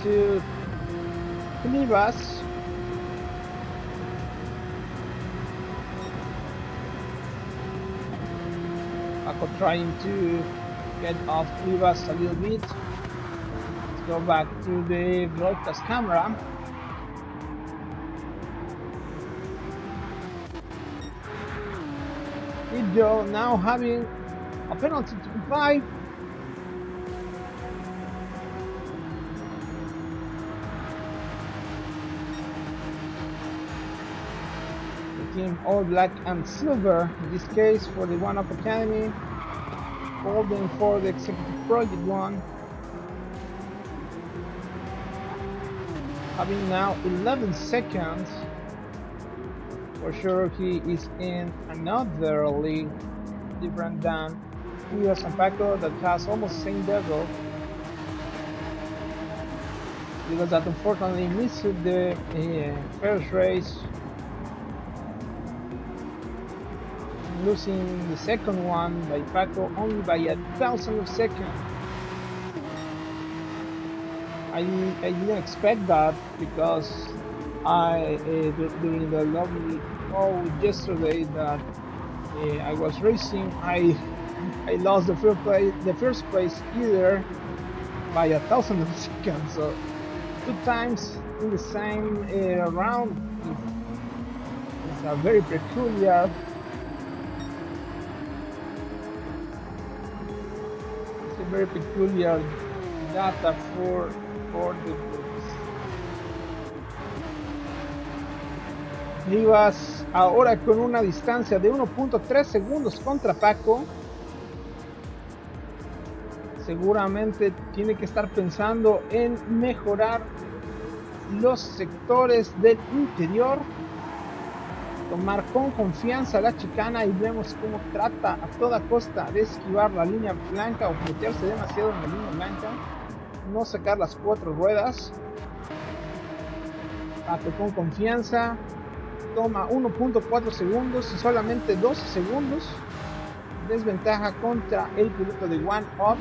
Speaker 1: to Rivas. Paco trying to get off Rivas a little bit. Let's go back to the broadcast camera. Joe now having a penalty to comply. Team all black and silver, in this case for the One Up Academy, golden for the executive project one. Having now 11 seconds. For sure he is in another league different than Rivas and Paco that has almost the same level, because that unfortunately missed the first race, losing the second one by Paco only by 1,000 of a second. I didn't expect that, because during the lovely call yesterday that I was racing, I lost the first place either by 1,000 of a second. So 2 times in the same round is a very peculiar. It's a very peculiar data for the groups. Rivas ahora con una distancia de 1.3 segundos contra Paco. Seguramente tiene que estar pensando en mejorar los sectores del interior, tomar con confianza la chicana, y vemos cómo trata a toda costa de esquivar la línea blanca o meterse demasiado en la línea blanca, no sacar las 4 ruedas. Paco con confianza, toma 1.4 segundos y solamente 12 segundos desventaja contra el piloto de One Up,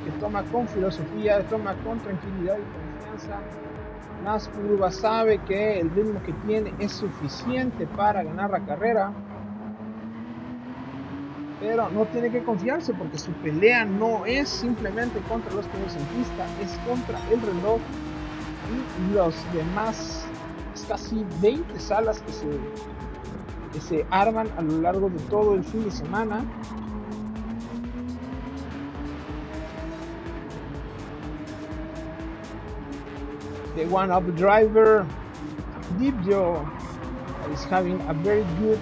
Speaker 1: que toma con filosofía, toma con tranquilidad y confianza las curvas, sabe que el ritmo que tiene es suficiente para ganar la carrera, pero no tiene que confiarse porque su pelea no es simplemente contra los pilotos en pista, es contra el reloj y los demás casi 20 salas que se arman a lo largo de todo el fin de semana. The one-up driver, GTfusiOn, is having a very good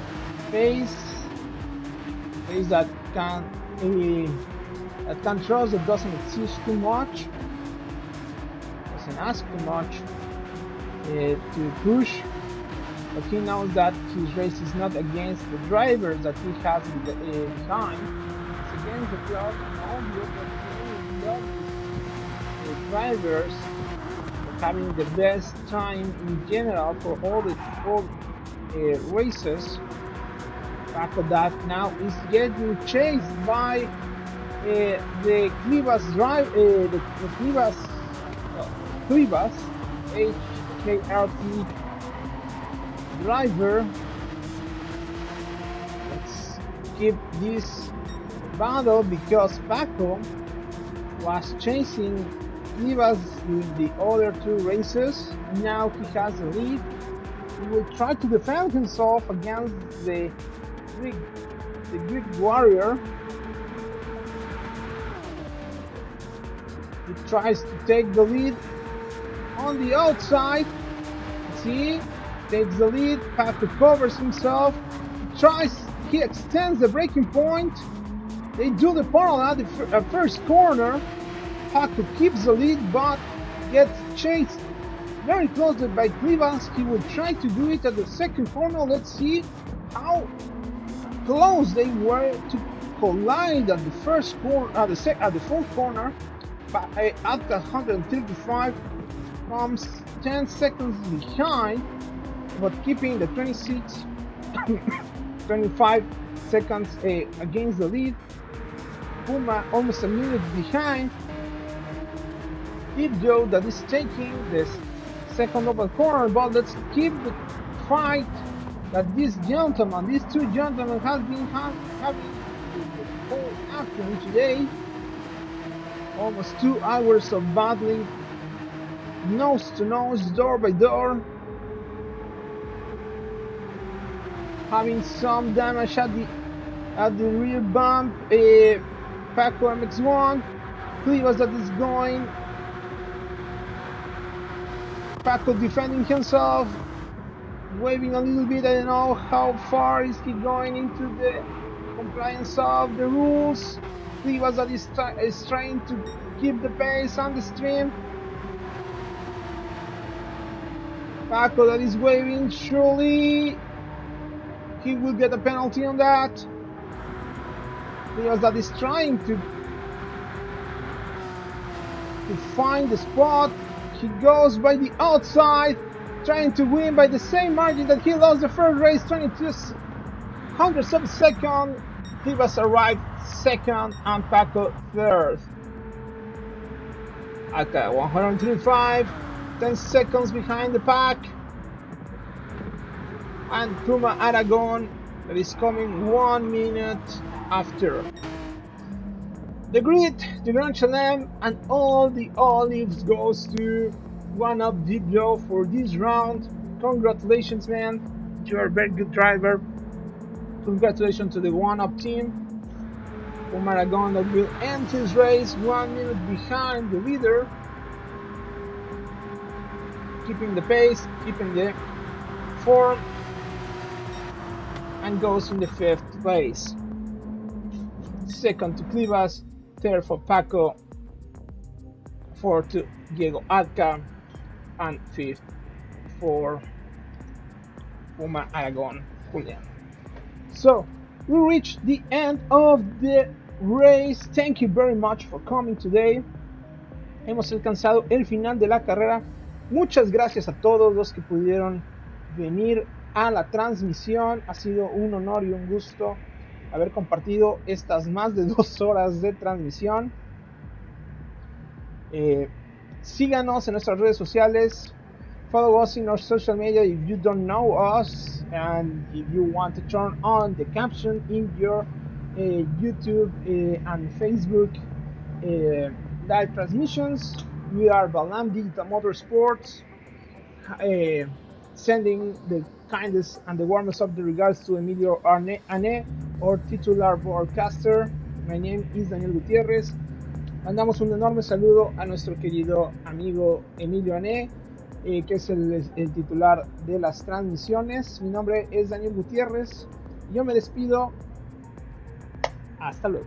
Speaker 1: pace that can trust, that doesn't exist too much, doesn't ask too much to push, but he knows that his race is not against the drivers that he has behind, it's against the clock and all the other drivers having the best time in general for all races. Paco that now is getting chased by the Clivas HKRT driver. Let's keep this battle because Paco was chasing Clivas with the other 2 races. Now he has the lead. He will try to defend himself against the Greek warrior. He tries to take the lead on the outside. See, takes the lead. Paco covers himself. He extends the braking point. They do the parallel at the first corner. Paco keeps the lead but gets chased very closely by Clivas. He will try to do it at the second corner. Let's see how close they were to collide at the first corner, at the fourth corner. But at 135 comes 10 seconds behind, but keeping the 25 seconds against the lead. Puma almost a minute behind. GTfusiOn that is taking this second open corner, but let's keep the fight that these 2 gentlemen have been having the whole afternoon today. Almost 2 hours of battling, nose to nose, door by door, having some damage at the rear bump. Paco MX1, Clivas that is going. Paco defending himself, waving a little bit. I don't know how far is he going into the compliance of the rules. Clivas that is trying to keep the pace on the stream. Paco that is waving. Surely he will get a penalty on that. Clivas that is trying to find the spot. He goes by the outside, trying to win by the same margin that he lost the first race, 22 hundredths of a second. Clivas arrived second and Paco third. At 135, 10 seconds behind the pack. And Puma Aragon that is coming 1 minute after. The grid, the Grand Chelem, and all the olives goes to One Up Deep Joe for this round. Congratulations, man. You are a very good driver. Congratulations to the One Up team for Maragon that will end his race 1 minute behind the leader. Keeping the pace, keeping the form, and goes in the 5th place. Second to Clivas, third for Paco, fourth to Diego Adca, and fifth for Puma Aragon Julian. So we reached the end of the race. Thank you very much for coming today. Hemos alcanzado el final de la carrera. Muchas gracias a todos los que pudieron venir a la transmisión. Ha sido un honor y un gusto haber compartido estas más de 2 horas de transmisión. Síganos en nuestras redes sociales. Follow us in our social media if you don't know us, and if you want to turn on the caption in your YouTube and Facebook live transmissions. We are Balam Digital Motorsports, sending the kindest and the warmest of the regards to Emilio Ane, our titular broadcaster. My name is Daniel Gutiérrez. Mandamos un enorme saludo a nuestro querido amigo Emilio Ane, que es el titular de las transmisiones. Mi nombre es Daniel Gutiérrez. Yo me despido. Hasta luego.